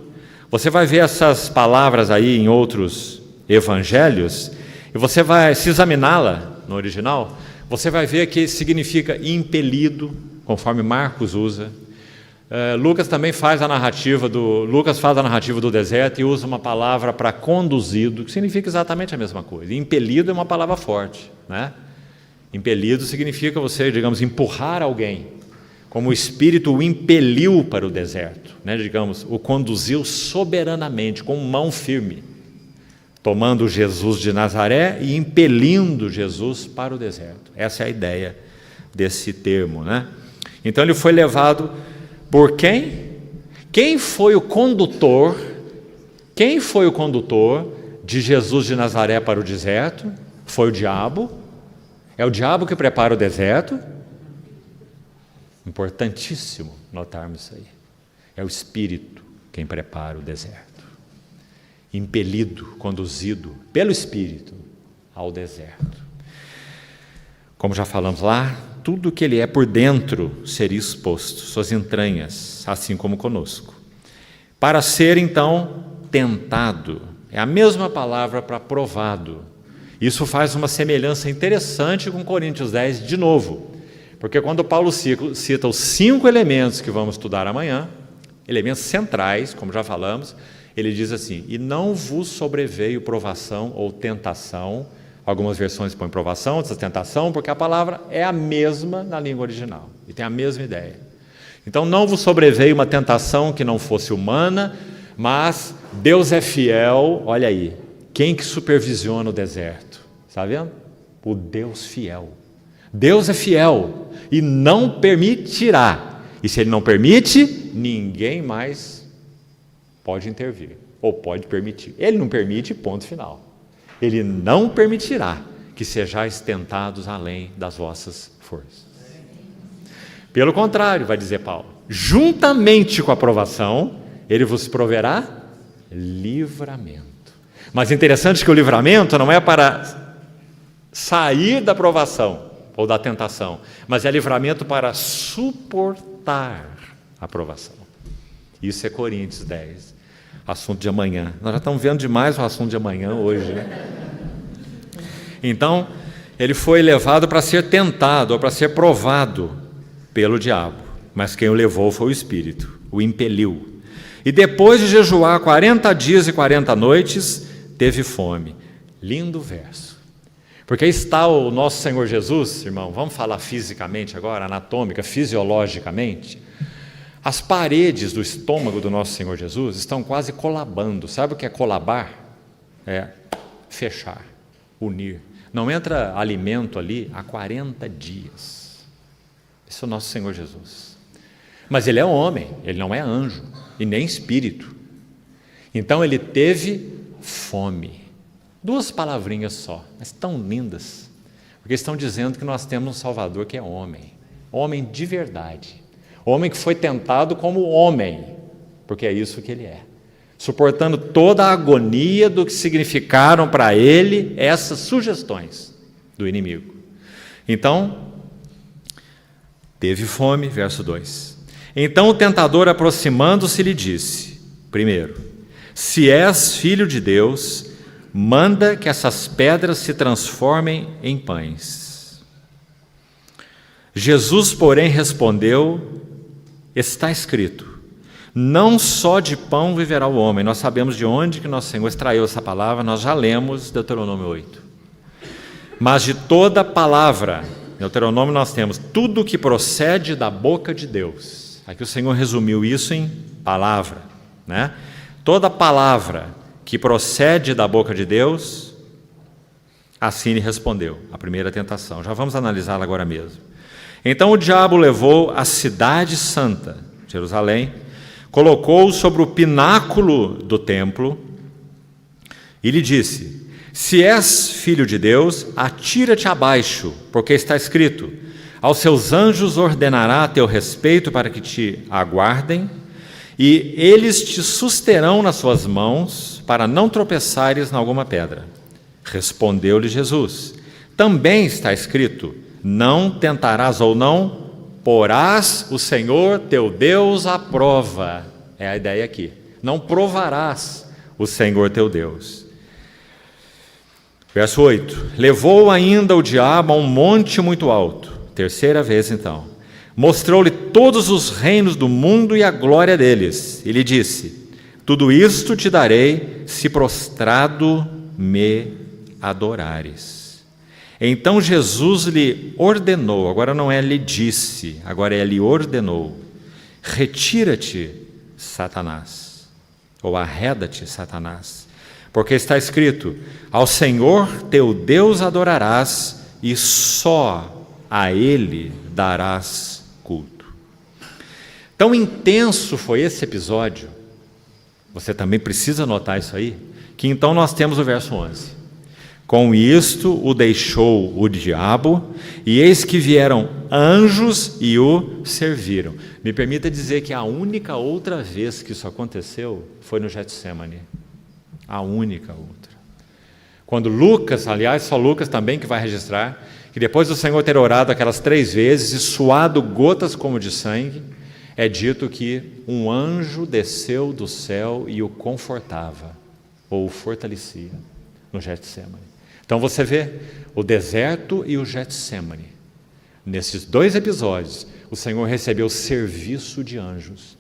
Você vai ver essas palavras aí em outros evangelhos, e você vai se examiná-la no original, você vai ver que significa impelido, conforme Marcos usa. Lucas também faz a narrativa do deserto e usa uma palavra para conduzido, que significa exatamente a mesma coisa. Impelido é uma palavra forte, né? Impelido significa você, digamos, empurrar alguém, como o Espírito o impeliu para o deserto, né? Digamos, o conduziu soberanamente, com mão firme, tomando Jesus de Nazaré e impelindo Jesus para o deserto. Essa é a ideia desse termo, né? Então ele foi levado por quem? Quem foi o condutor? Quem foi o condutor de Jesus de Nazaré para o deserto? Foi o diabo. É o diabo que prepara o deserto. Importantíssimo notarmos isso aí. É o Espírito quem prepara o deserto. Impelido, conduzido pelo Espírito ao deserto. Como já falamos lá, tudo que ele é por dentro seria exposto, suas entranhas, assim como conosco. Para ser, então, tentado, é a mesma palavra para provado. Isso faz uma semelhança interessante com Coríntios 10 de novo, porque quando Paulo cita os 5 elementos que vamos estudar amanhã, elementos centrais, como já falamos, ele diz assim: e não vos sobreveio provação ou tentação. Algumas versões põem provação, outras tentação, porque a palavra é a mesma na língua original e tem a mesma ideia. Então, não vos sobreveio uma tentação que não fosse humana, mas Deus é fiel. Olha aí, quem que supervisiona o deserto? Está vendo? O Deus fiel. Deus é fiel e não permitirá. E se Ele não permite, ninguém mais pode intervir ou pode permitir. Ele não permite, ponto final. Ele não permitirá que sejais tentados além das vossas forças. Pelo contrário, vai dizer Paulo, juntamente com a provação, Ele vos proverá livramento. Mas interessante que o livramento não é para sair da provação ou da tentação, mas é livramento para suportar a provação. Isso é Coríntios 10. Assunto de amanhã. Nós já estamos vendo demais o assunto de amanhã hoje, né? Então, ele foi levado para ser tentado, ou para ser provado pelo diabo. Mas quem o levou foi o Espírito, o impeliu. E depois de jejuar 40 dias e 40 noites, teve fome. Lindo verso. Porque aí está o nosso Senhor Jesus, irmão, vamos falar fisicamente agora, anatômica, fisiologicamente. As paredes do estômago do nosso Senhor Jesus estão quase colabando. Sabe o que é colabar? É fechar, unir. Não entra alimento ali há 40 dias. Esse é o nosso Senhor Jesus. Mas Ele é homem, Ele não é anjo e nem espírito. Então Ele teve fome. 2 palavrinhas só, mas tão lindas. Porque estão dizendo que nós temos um Salvador que é homem. Homem de verdade. Homem que foi tentado como homem, porque é isso que ele é, suportando toda a agonia do que significaram para ele essas sugestões do inimigo. Então, Teve fome, verso 2. Então o tentador, aproximando-se, lhe disse: primeiro, se és filho de Deus, manda que essas pedras se transformem em pães. Jesus, porém, respondeu: está escrito, não só de pão viverá o homem. Nós sabemos de onde que nosso Senhor extraiu essa palavra, nós já lemos Deuteronômio 8. Mas de toda palavra, Deuteronômio nós temos, tudo que procede da boca de Deus. Aqui o Senhor resumiu isso em palavra, né? Toda palavra que procede da boca de Deus, assim lhe respondeu, a primeira tentação. Já vamos analisá-la agora mesmo. Então o diabo levou a cidade santa, Jerusalém, colocou-o sobre o pináculo do templo e lhe disse: se és filho de Deus, atira-te abaixo, porque está escrito: aos seus anjos ordenará a teu respeito para que te aguardem, e eles te susterão nas suas mãos, para não tropeçares em alguma pedra. Respondeu-lhe Jesus: também está escrito: não tentarás ou não porás o Senhor teu Deus à prova. É a ideia aqui. Não provarás o Senhor teu Deus. Verso 8. Levou ainda o diabo a um monte muito alto. Terceira vez então. Mostrou-lhe todos os reinos do mundo e a glória deles. E lhe disse: tudo isto te darei, se prostrado me adorares. Então Jesus lhe ordenou, agora não é lhe disse, agora é lhe ordenou: retira-te, Satanás, ou arreda-te, Satanás, porque está escrito: ao Senhor teu Deus adorarás e só a Ele darás culto. Tão intenso foi esse episódio, você também precisa notar isso aí, que então nós temos o verso 11. Com isto o deixou o diabo, e eis que vieram anjos e o serviram. Me permita dizer que a única outra vez que isso aconteceu foi no Getsemane. A única outra. Quando Lucas, aliás, só Lucas também que vai registrar, que depois do Senhor ter orado aquelas 3 vezes e suado gotas como de sangue, é dito que um anjo desceu do céu e o confortava, ou o fortalecia, no Getsemane. Então você vê o deserto e o Getsemane. Nesses 2 episódios, o Senhor recebeu serviço de anjos.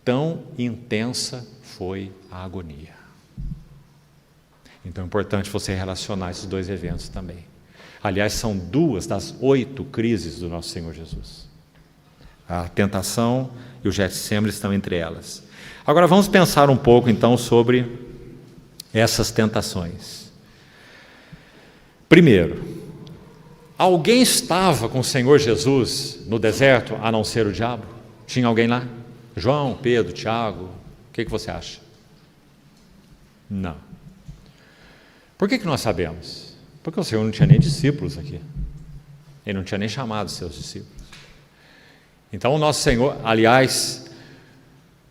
Tão intensa foi a agonia. Então é importante você relacionar esses 2 eventos também. Aliás, são 2 das 8 crises do nosso Senhor Jesus. A tentação e o Getsemane estão entre elas. Agora vamos pensar um pouco então sobre essas tentações. Primeiro, alguém estava com o Senhor Jesus no deserto, a não ser o diabo? Tinha alguém lá? João, Pedro, Tiago, o que você acha? Não. Por que nós sabemos? Porque o Senhor não tinha nem discípulos aqui. Ele não tinha nem chamado os seus discípulos. Então o nosso Senhor, aliás,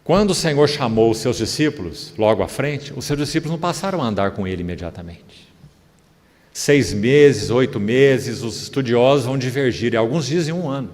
quando o Senhor chamou os seus discípulos, logo à frente, os seus discípulos não passaram a andar com Ele imediatamente. 6 meses, 8 meses, os estudiosos vão divergir, e alguns dizem 1 ano.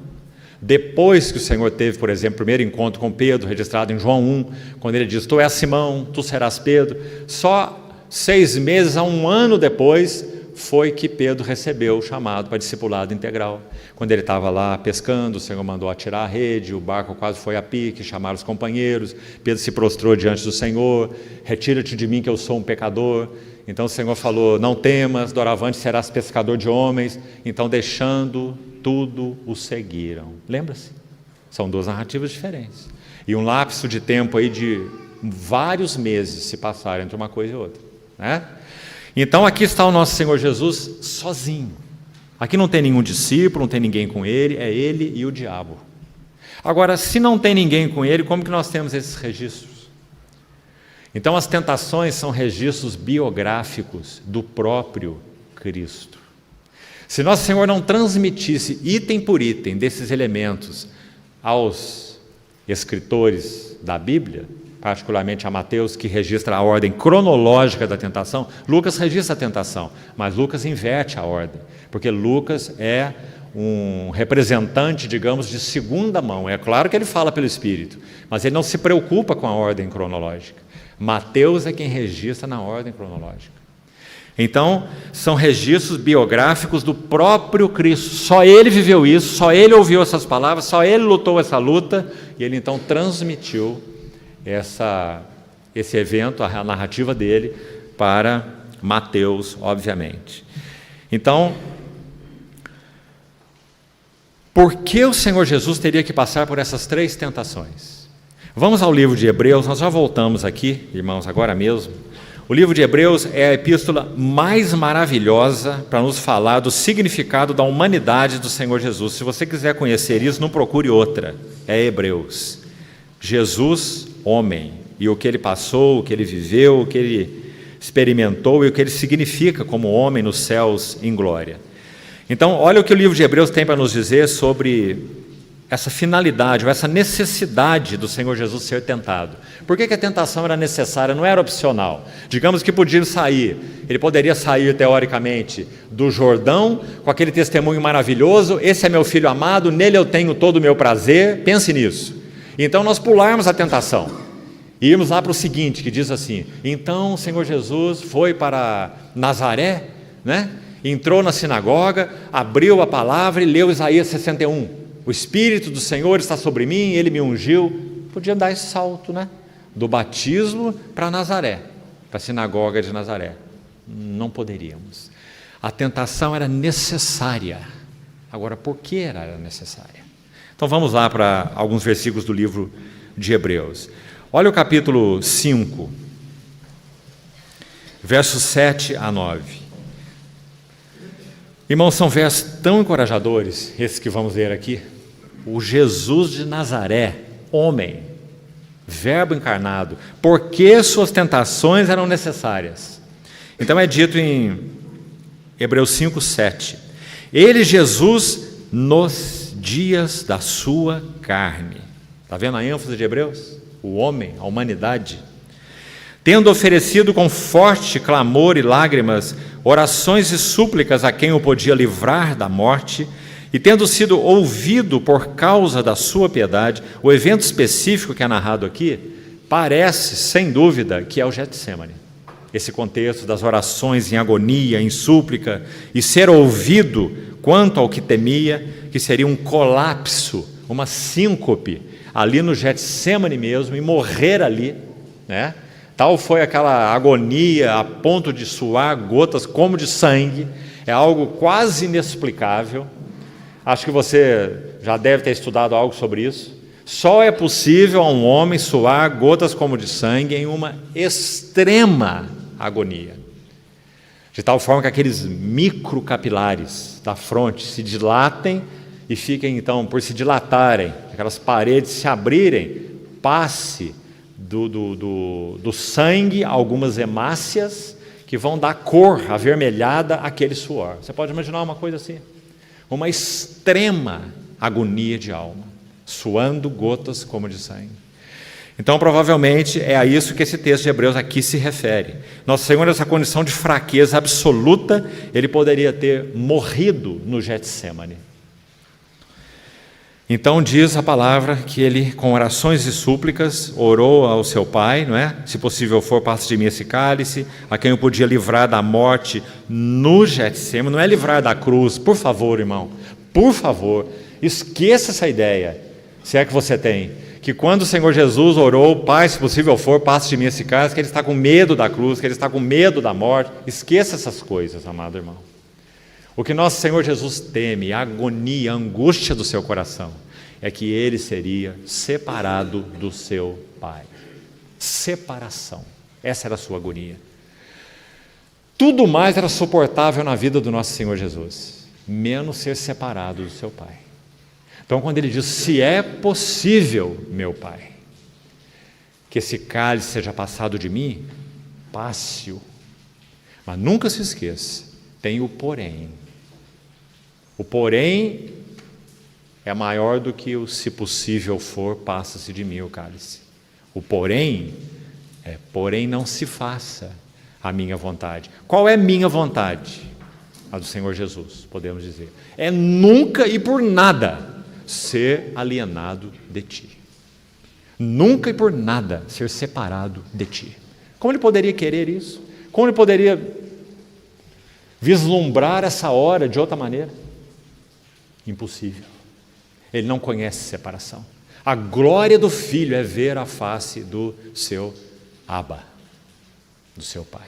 Depois que o Senhor teve, por exemplo, o primeiro encontro com Pedro, registrado em João 1, quando ele diz: tu és Simão, tu serás Pedro, só 6 meses a 1 ano depois foi que Pedro recebeu o chamado para discipulado integral. Quando ele estava lá pescando, o Senhor mandou atirar a rede, o barco quase foi a pique, chamaram os companheiros, Pedro se prostrou diante do Senhor: retira-te de mim que eu sou um pecador. Então o Senhor falou: não temas, doravante serás pescador de homens. Então, deixando tudo, o seguiram. Lembra-se? São 2 narrativas diferentes. E um lapso de tempo aí de vários meses se passaram entre uma coisa e outra, né? Então aqui está o nosso Senhor Jesus sozinho. Aqui não tem nenhum discípulo, não tem ninguém com Ele, é Ele e o diabo. Agora, se não tem ninguém com Ele, como que nós temos esses registros? Então as tentações são registros biográficos do próprio Cristo. Se nosso Senhor não transmitisse item por item desses elementos aos escritores da Bíblia, particularmente a Mateus, que registra a ordem cronológica da tentação. Lucas registra a tentação, mas Lucas inverte a ordem, porque Lucas é um representante, digamos, de segunda mão. É claro que ele fala pelo Espírito, mas ele não se preocupa com a ordem cronológica. Mateus é quem registra na ordem cronológica. Então, são registros biográficos do próprio Cristo. Só ele viveu isso, só ele ouviu essas palavras, só ele lutou essa luta, e ele então transmitiu esse evento, a narrativa dele, para Mateus, obviamente. Então, por que o Senhor Jesus teria que passar por essas 3 tentações? Vamos ao livro de Hebreus, nós já voltamos aqui, irmãos, agora mesmo. O livro de Hebreus é a epístola mais maravilhosa para nos falar do significado da humanidade do Senhor Jesus. Se você quiser conhecer isso, não procure outra, é Hebreus. Jesus, homem, e o que ele passou, o que ele viveu, o que ele experimentou e o que ele significa como homem nos céus em glória. Então, olha o que o livro de Hebreus tem para nos dizer sobre essa finalidade, ou essa necessidade do Senhor Jesus ser tentado. Por que a tentação era necessária, não era opcional? Digamos que podia sair, ele poderia sair teoricamente do Jordão, com aquele testemunho maravilhoso, esse é meu filho amado, nele eu tenho todo o meu prazer, pense nisso. Então nós pularmos a tentação, e irmos lá para o seguinte, que diz assim, então o Senhor Jesus foi para Nazaré, né? Entrou na sinagoga, abriu a palavra e leu Isaías 61. O Espírito do Senhor está sobre mim, Ele me ungiu. Podia dar esse salto, né? Do batismo para Nazaré, para a sinagoga de Nazaré. Não poderíamos. A tentação era necessária. Agora, por que era necessária? Então vamos lá para alguns versículos do livro de Hebreus. Olha o capítulo 5, versos 7 a 9. Irmãos, são versos tão encorajadores, esses que vamos ler aqui. O Jesus de Nazaré, homem, verbo encarnado, por que suas tentações eram necessárias? Então é dito em Hebreus 5, 7. Ele, Jesus, nos dias da sua carne. Está vendo a ênfase de Hebreus? O homem, a humanidade. Tendo oferecido com forte clamor e lágrimas, orações e súplicas a quem o podia livrar da morte, e tendo sido ouvido por causa da sua piedade, o evento específico que é narrado aqui, parece, sem dúvida, que é o Getsemane. Esse contexto das orações em agonia, em súplica, e ser ouvido quanto ao que temia, que seria um colapso, uma síncope, ali no Getsemane mesmo, e morrer ali, né? Tal foi aquela agonia a ponto de suar gotas como de sangue, é algo quase inexplicável. Acho que você já deve ter estudado algo sobre isso. Só é possível a um homem suar gotas como de sangue em uma extrema agonia, de tal forma que aqueles microcapilares da fronte se dilatem e fiquem então, por se dilatarem, aquelas paredes se abrirem, passe do sangue algumas hemácias que vão dar cor avermelhada àquele suor. Você pode imaginar uma coisa assim? Uma extrema agonia de alma, suando gotas como de sangue. Então, provavelmente, é a isso que esse texto de Hebreus aqui se refere. Nosso Senhor, nessa condição de fraqueza absoluta, ele poderia ter morrido no Getsemane. Então diz a palavra que ele, com orações e súplicas, orou ao seu Pai, não é? Se possível for, passe de mim esse cálice, a quem eu podia livrar da morte no Getsemane, não é livrar da cruz, por favor, irmão, por favor, esqueça essa ideia, se é que você tem, que quando o Senhor Jesus orou, Pai, se possível for, passe de mim esse cálice, que ele está com medo da cruz, que ele está com medo da morte, esqueça essas coisas, amado irmão. O que nosso Senhor Jesus teme, a agonia, a angústia do seu coração, é que ele seria separado do seu Pai. Separação. Essa era a sua agonia. Tudo mais era suportável na vida do nosso Senhor Jesus, menos ser separado do seu Pai. Então, quando ele diz, se é possível, meu Pai, que esse cálice seja passado de mim, passe-o. Mas nunca se esqueça, tem o porém. O porém é maior do que o se possível for, passa-se de mim o cálice. O porém porém não se faça a minha vontade. Qual é minha vontade? A do Senhor Jesus, podemos dizer. É nunca e por nada ser alienado de ti. Nunca e por nada ser separado de ti. Como ele poderia querer isso? Como ele poderia vislumbrar essa hora de outra maneira? Impossível. Ele não conhece separação. A glória do Filho é ver a face do seu Abba, do seu Pai.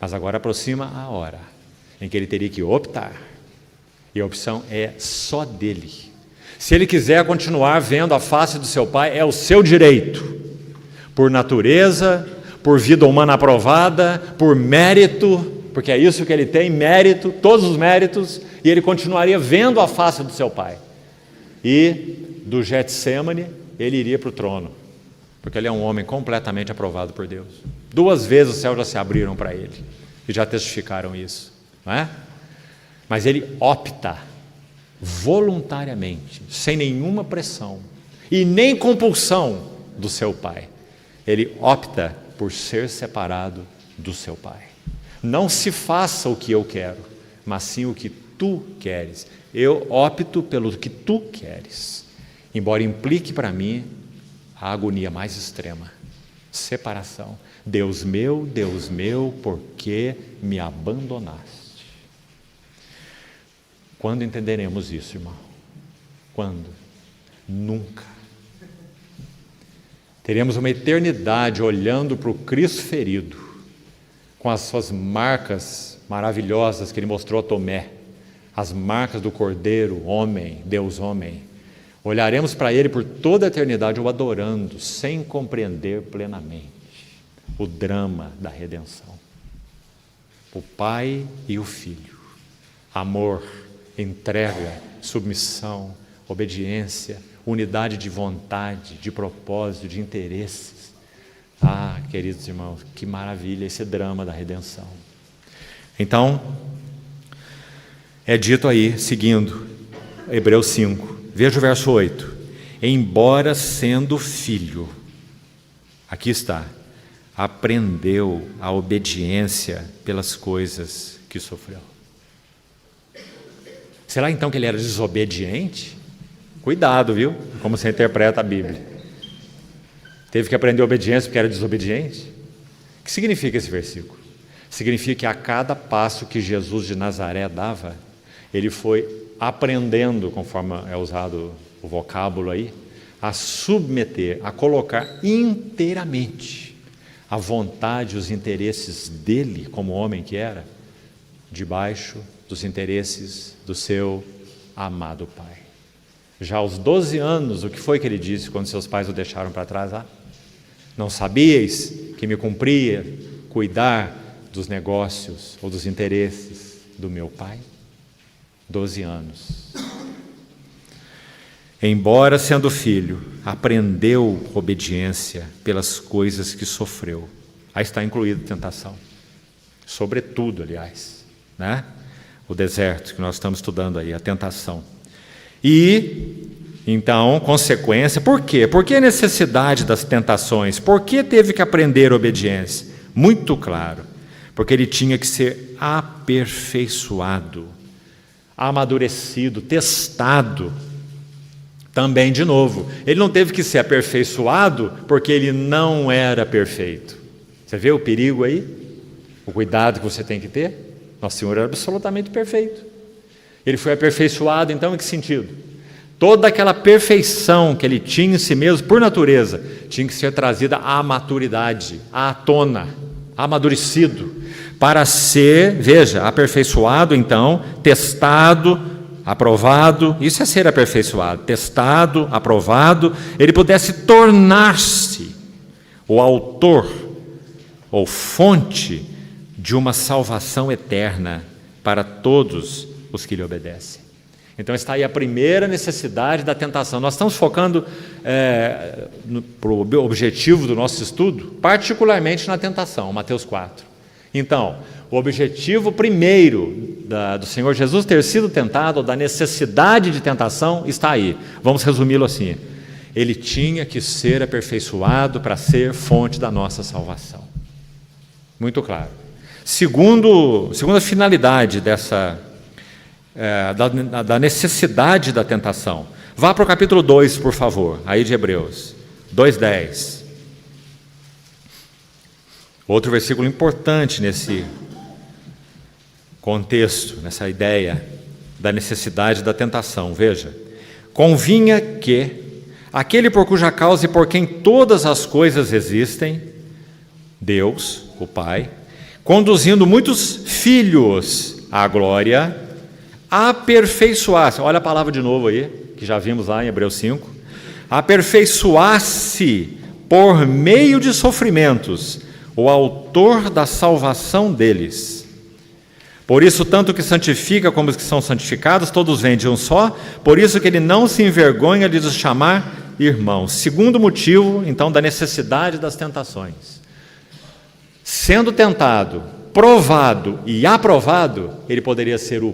Mas agora aproxima a hora em que ele teria que optar. E a opção é só dele. Se ele quiser continuar vendo a face do seu Pai, é o seu direito. Por natureza, por vida humana aprovada, por mérito, porque é isso que ele tem, mérito, todos os méritos, e ele continuaria vendo a face do seu Pai. E do Getsemane, ele iria para o trono, porque ele é um homem completamente aprovado por Deus. 2 vezes os céus já se abriram para ele, e já testificaram isso, não é? Mas ele opta voluntariamente, sem nenhuma pressão e nem compulsão do seu Pai. Ele opta por ser separado do seu Pai. Não se faça o que eu quero, mas sim o que tu queres. Eu opto pelo que tu queres, embora implique para mim a agonia mais extrema, separação. Deus meu, por que me abandonaste? Quando entenderemos isso, irmão? Quando? Nunca. Teremos uma eternidade olhando para o Cristo ferido, com as suas marcas maravilhosas que ele mostrou a Tomé, as marcas do Cordeiro, homem, Deus homem. Olharemos para ele por toda a eternidade o adorando, sem compreender plenamente o drama da redenção. O Pai e o Filho, amor, entrega, submissão, obediência, unidade de vontade, de propósito, de interesses. Ah, queridos irmãos, que maravilha esse drama da redenção. Então, é dito aí, seguindo Hebreus 5, veja o verso 8: embora sendo filho, aqui está, aprendeu a obediência pelas coisas que sofreu. Será então que ele era desobediente? Cuidado, viu? Como você interpreta a Bíblia. Teve que aprender obediência porque era desobediente? O que significa esse versículo? Significa que a cada passo que Jesus de Nazaré dava, ele foi aprendendo, conforme é usado o vocábulo aí, a submeter, a colocar inteiramente a vontade e os interesses dele, como homem que era, debaixo dos interesses do seu amado Pai. Já aos 12 anos, o que foi que ele disse quando seus pais o deixaram para trás? Não sabíeis que me cumpria cuidar dos negócios ou dos interesses do meu Pai? 12 anos. Embora sendo filho, aprendeu obediência pelas coisas que sofreu. Aí está incluída tentação. Sobretudo, aliás, né? O deserto que nós estamos estudando aí, a tentação. E, então, consequência, por quê? Por que a necessidade das tentações? Por que teve que aprender obediência? Muito claro, porque ele tinha que ser aperfeiçoado, amadurecido, testado. Também, de novo, ele não teve que ser aperfeiçoado porque ele não era perfeito. Você vê o perigo aí? O cuidado que você tem que ter? Nosso Senhor era absolutamente perfeito. Ele foi aperfeiçoado, então, em que sentido? Toda aquela perfeição que ele tinha em si mesmo, por natureza, tinha que ser trazida à maturidade, à tona, amadurecido, para ser, veja, aperfeiçoado, então, testado, aprovado. Isso é ser aperfeiçoado, testado, aprovado. Ele pudesse tornar-se o autor ou fonte de uma salvação eterna para todos os que lhe obedecem. Então está aí a primeira necessidade da tentação. Nós estamos focando para o objetivo do nosso estudo, particularmente na tentação, Mateus 4. Então, o objetivo primeiro do Senhor Jesus ter sido tentado, da necessidade de tentação, está aí. Vamos resumi-lo assim: Ele tinha que ser aperfeiçoado para ser fonte da nossa salvação. Muito claro. Segunda finalidade da necessidade da tentação. Vá para o capítulo 2, por favor, aí de Hebreus, 2:10. Outro versículo importante nesse contexto, nessa ideia da necessidade da tentação. Veja: convinha que aquele por cuja causa e por quem todas as coisas existem, Deus, o Pai, conduzindo muitos filhos à glória, aperfeiçoasse, olha a palavra de novo aí, que já vimos lá em Hebreus 5, aperfeiçoasse por meio de sofrimentos o autor da salvação deles. Por isso, tanto que santifica como os que são santificados, todos vêm de um só, por isso que ele não se envergonha de os chamar irmãos. Segundo motivo, então, da necessidade das tentações. Sendo tentado, provado e aprovado, ele poderia ser o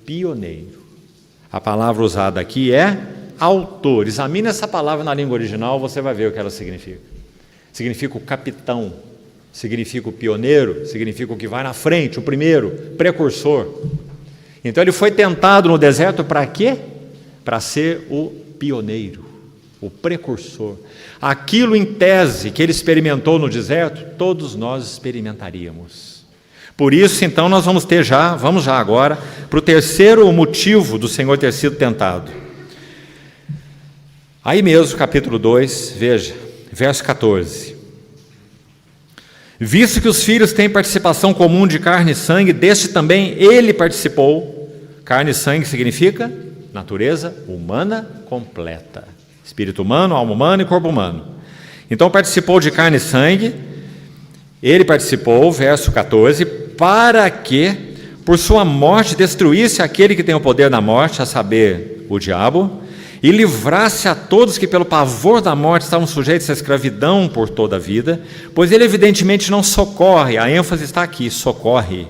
pioneiro. A palavra usada aqui é autor. Examine essa palavra na língua original, você vai ver o que ela significa. Significa o capitão, significa o pioneiro, significa o que vai na frente, o primeiro, precursor. Então ele foi tentado no deserto para quê? Para ser o pioneiro, o precursor. Aquilo em tese que ele experimentou no deserto, todos nós experimentaríamos. Por isso, então, nós vamos já agora para o terceiro motivo do Senhor ter sido tentado. Aí mesmo, capítulo 2, veja, verso 14. Visto que os filhos têm participação comum de carne e sangue, deste também ele participou. Carne e sangue significa natureza humana completa. Espírito humano, alma humana e corpo humano. Então participou de carne e sangue, ele participou, verso 14, para que, por sua morte, destruísse aquele que tem o poder da morte, a saber, o diabo, e livrasse a todos que pelo pavor da morte estavam sujeitos à escravidão por toda a vida, pois ele evidentemente não socorre, a ênfase está aqui, socorre.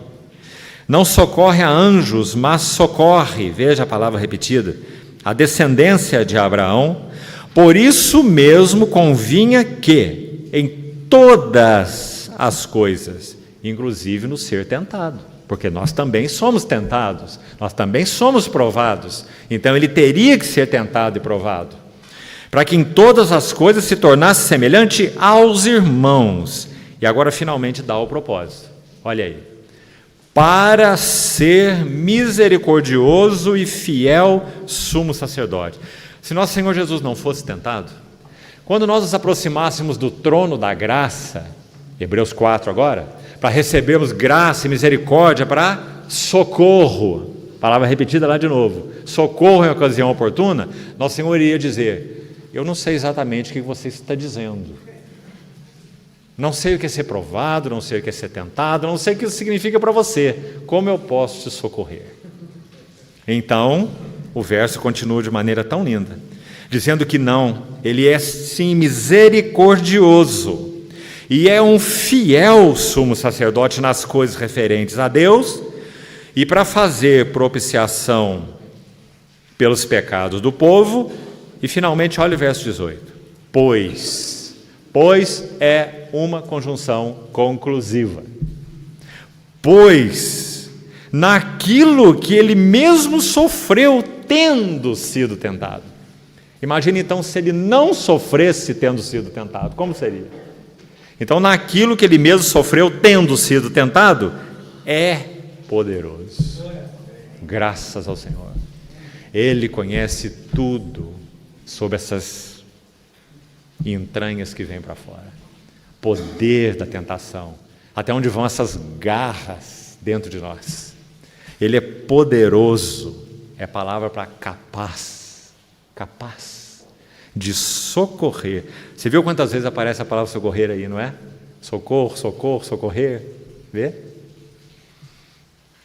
Não socorre a anjos, mas socorre, veja a palavra repetida, a descendência de Abraão. Por isso mesmo convinha que, em todas as coisas, inclusive no ser tentado, porque nós também somos tentados, nós também somos provados, então ele teria que ser tentado e provado, para que em todas as coisas se tornasse semelhante aos irmãos. E agora finalmente dá o propósito, olha aí, para ser misericordioso e fiel sumo sacerdote. Se nosso Senhor Jesus não fosse tentado, quando nós nos aproximássemos do trono da graça, Hebreus 4 agora, para recebermos graça e misericórdia para socorro, palavra repetida lá de novo, socorro em ocasião oportuna, nosso Senhor iria dizer: eu não sei exatamente o que você está dizendo, não sei o que é ser provado, não sei o que é ser tentado, não sei o que isso significa para você, como eu posso te socorrer? Então, o verso continua de maneira tão linda, dizendo que não, ele é sim misericordioso, e é um fiel sumo sacerdote nas coisas referentes a Deus, e para fazer propiciação pelos pecados do povo. E finalmente, olha o verso 18. Pois é uma conjunção conclusiva. Pois, naquilo que ele mesmo sofreu tendo sido tentado. Imagine então se ele não sofresse tendo sido tentado, como seria? Então, naquilo que ele mesmo sofreu, tendo sido tentado, é poderoso. Graças ao Senhor. Ele conhece tudo sobre essas entranhas que vêm para fora. Poder da tentação. Até onde vão essas garras dentro de nós. Ele é poderoso. É palavra para capaz. Capaz de socorrer. Você viu quantas vezes aparece a palavra socorrer aí, não é? Socorro, socorro, socorrer. Vê?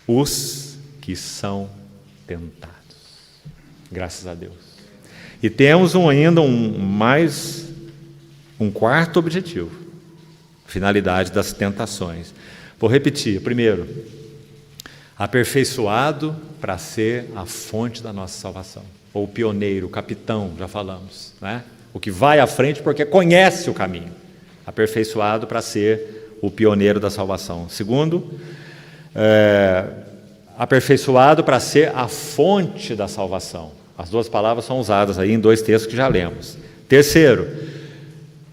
Os que são tentados. Graças a Deus. E temos ainda um quarto objetivo. Finalidade das tentações. Vou repetir. Primeiro, aperfeiçoado para ser a fonte da nossa salvação. Ou o pioneiro, o capitão, já falamos, né? o que vai à frente porque conhece o caminho. Aperfeiçoado para ser o pioneiro da salvação. Segundo, aperfeiçoado para ser a fonte da salvação. As duas palavras são usadas aí em dois textos que já lemos. Terceiro,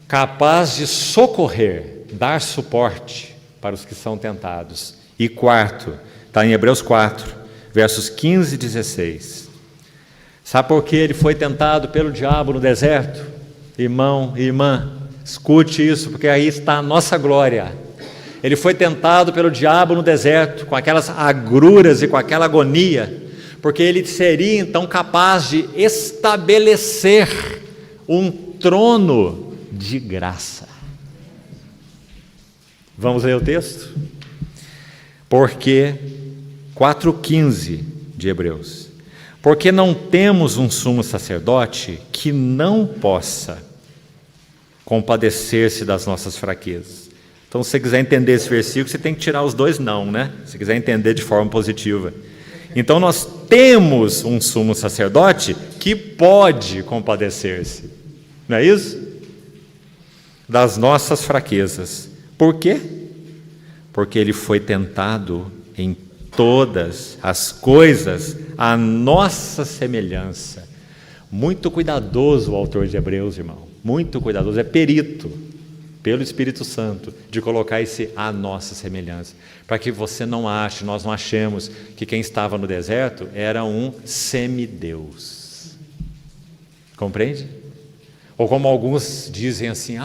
capaz de socorrer, dar suporte para os que são tentados. E quarto, está em Hebreus 4, versos 15 e 16. Sabe por que ele foi tentado pelo diabo no deserto? Irmão e irmã, escute isso, porque aí está a nossa glória. Ele foi tentado pelo diabo no deserto, com aquelas agruras e com aquela agonia, porque ele seria então capaz de estabelecer um trono de graça. Vamos ler o texto? Porque 4,15 de Hebreus. Porque não temos um sumo sacerdote que não possa compadecer-se das nossas fraquezas. Então, se você quiser entender esse versículo, você tem que tirar os dois não, né? Se quiser entender de forma positiva. Então, nós temos um sumo sacerdote que pode compadecer-se. Não é isso? Das nossas fraquezas. Por quê? Porque ele foi tentado em todas as coisas à nossa semelhança. Muito cuidadoso o autor de Hebreus, irmão. Muito cuidadoso. É perito, pelo Espírito Santo, de colocar esse à nossa semelhança. Para que você não ache, nós não achemos que quem estava no deserto era um semideus. Compreende? Ou como alguns dizem assim,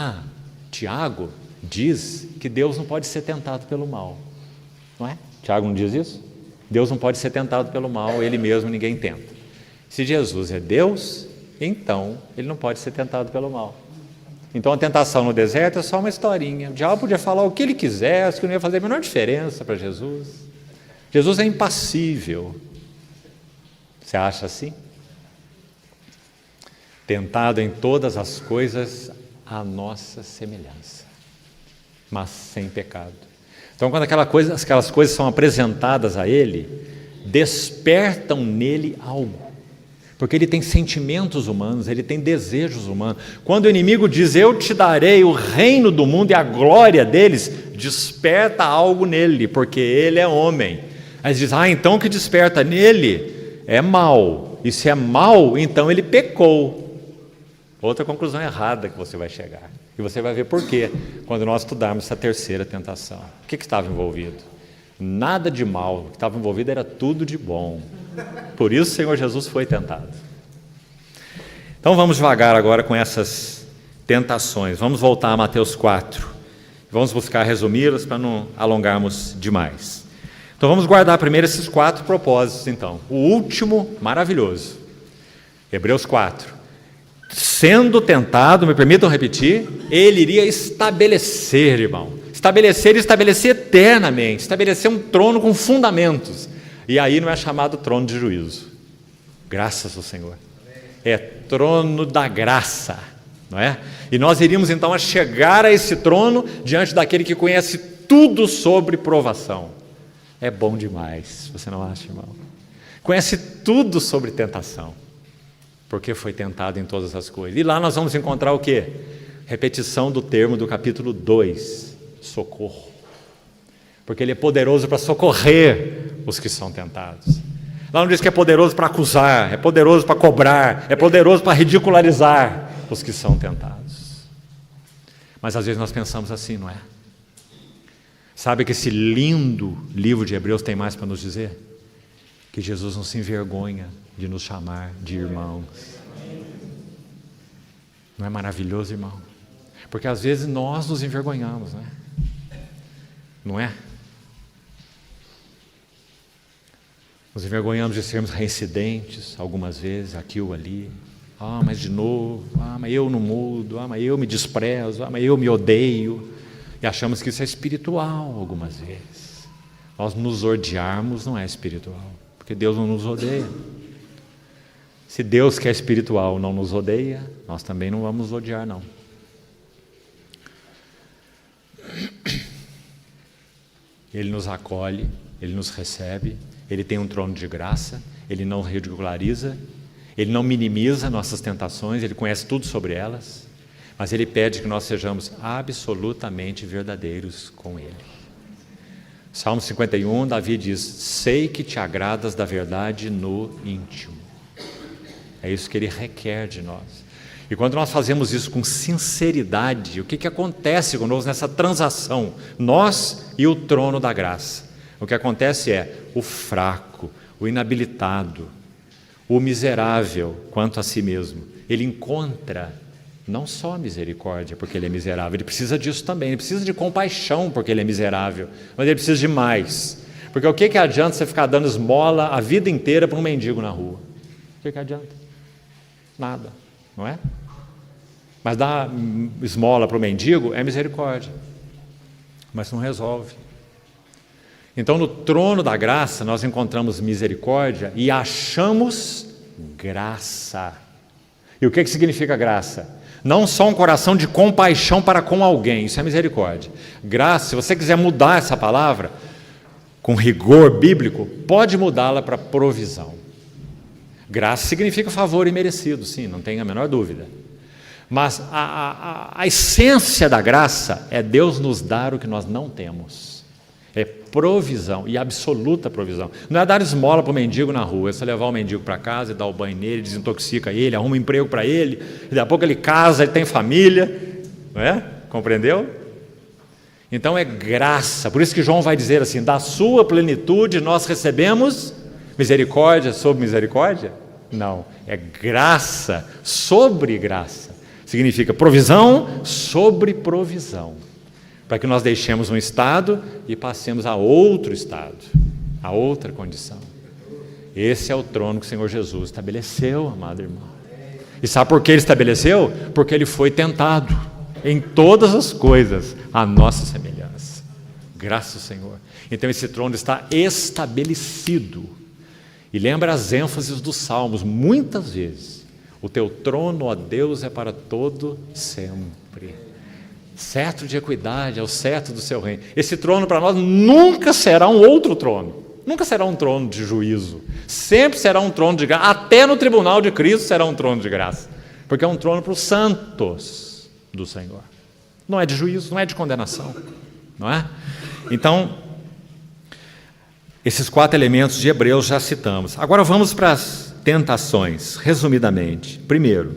Tiago diz que Deus não pode ser tentado pelo mal. Não é? Tiago não diz isso? Deus não pode ser tentado pelo mal, ele mesmo ninguém tenta. Se Jesus é Deus, então ele não pode ser tentado pelo mal. Então a tentação no deserto é só uma historinha. O diabo podia falar o que ele quisesse, que não ia fazer a menor diferença para Jesus. Jesus é impassível. Você acha assim? Tentado em todas as coisas à nossa semelhança, mas sem pecado. Então, quando aquelas coisas são apresentadas a ele, despertam nele algo, porque ele tem sentimentos humanos, ele tem desejos humanos. Quando o inimigo diz, eu te darei o reino do mundo e a glória deles, desperta algo nele, porque ele é homem. Aí diz, então o que desperta nele é mal, e se é mal, então ele pecou. Outra conclusão errada que você vai chegar. E você vai ver por quê, quando nós estudarmos essa terceira tentação. O que estava envolvido? Nada de mal, o que estava envolvido era tudo de bom. Por isso o Senhor Jesus foi tentado. Então vamos devagar agora com essas tentações. Vamos voltar a Mateus 4. Vamos buscar resumi-las para não alongarmos demais. Então vamos guardar primeiro esses 4 propósitos então. O último, maravilhoso. Hebreus 4. Sendo tentado, me permitam repetir, ele iria estabelecer, irmão. Estabelecer e estabelecer eternamente. Estabelecer um trono com fundamentos. E aí não é chamado trono de juízo. Graças ao Senhor. É trono da graça, não é? E nós iríamos então a chegar a esse trono diante daquele que conhece tudo sobre provação. É bom demais, você não acha, irmão? Conhece tudo sobre tentação, porque foi tentado em todas as coisas. E lá nós vamos encontrar o quê? Repetição do termo do capítulo 2, socorro. Porque ele é poderoso para socorrer os que são tentados. Lá não diz que é poderoso para acusar, é poderoso para cobrar, é poderoso para ridicularizar os que são tentados. Mas às vezes nós pensamos assim, não é? Sabe que esse lindo livro de Hebreus tem mais para nos dizer? Que Jesus não se envergonha de nos chamar de irmãos. Não é maravilhoso, irmão? Porque às vezes nós nos envergonhamos, não é? Não é? Nos envergonhamos de sermos reincidentes algumas vezes, aqui ou ali. Mas de novo, mas eu não mudo, mas eu me desprezo, mas eu me odeio. E achamos que isso é espiritual algumas vezes. Nós nos odiarmos não é espiritual, porque Deus não nos odeia. Se Deus que é espiritual não nos odeia, nós também não vamos nos odiar, não. Ele nos acolhe, Ele nos recebe, Ele tem um trono de graça, Ele não ridiculariza, Ele não minimiza nossas tentações, Ele conhece tudo sobre elas, mas Ele pede que nós sejamos absolutamente verdadeiros com Ele. Salmo 51, Davi diz: sei que te agradas da verdade no íntimo. É isso que Ele requer de nós. E quando nós fazemos isso com sinceridade, o que acontece conosco nessa transação? Nós e o trono da graça. O que acontece é o fraco, o inabilitado, o miserável quanto a si mesmo. Ele encontra não só misericórdia porque ele é miserável, ele precisa disso também, ele precisa de compaixão porque ele é miserável, mas ele precisa de mais. Porque o que adianta você ficar dando esmola a vida inteira para um mendigo na rua? O que adianta? Nada, não é? Mas dar esmola para o mendigo é misericórdia, mas não resolve. Então, no trono da graça, nós encontramos misericórdia e achamos graça. E o que significa graça? Não só um coração de compaixão para com alguém, isso é misericórdia. Graça, se você quiser mudar essa palavra, com rigor bíblico, pode mudá-la para provisão. Graça significa favor imerecido, sim, não tem a menor dúvida. Mas a essência da graça é Deus nos dar o que nós não temos. É provisão, e absoluta provisão. Não é dar esmola para o mendigo na rua, é só levar o mendigo para casa e dar o banho nele, desintoxica ele, arruma um emprego para ele, e daqui a pouco ele casa, ele tem família, não é? Compreendeu? Então é graça, por isso que João vai dizer assim: da sua plenitude nós recebemos misericórdia sobre misericórdia? Não, é graça sobre graça. Significa provisão sobre provisão, para que nós deixemos um estado e passemos a outro estado, a outra condição. Esse é o trono que o Senhor Jesus estabeleceu, amado irmão. E sabe por que Ele estabeleceu? Porque Ele foi tentado em todas as coisas à nossa semelhança. Graças ao Senhor. Então esse trono está estabelecido. E lembra as ênfases dos Salmos, muitas vezes. O teu trono, ó Deus, é para todo sempre. Cetro de equidade é o cetro do seu reino. Esse trono para nós nunca será um outro trono. Nunca será um trono de juízo. Sempre será um trono de graça. Até no tribunal de Cristo será um trono de graça. Porque é um trono para os santos do Senhor. Não é de juízo, não é de condenação. Não é? Então, esses 4 elementos de Hebreus já citamos. Agora vamos para as tentações, resumidamente. Primeiro,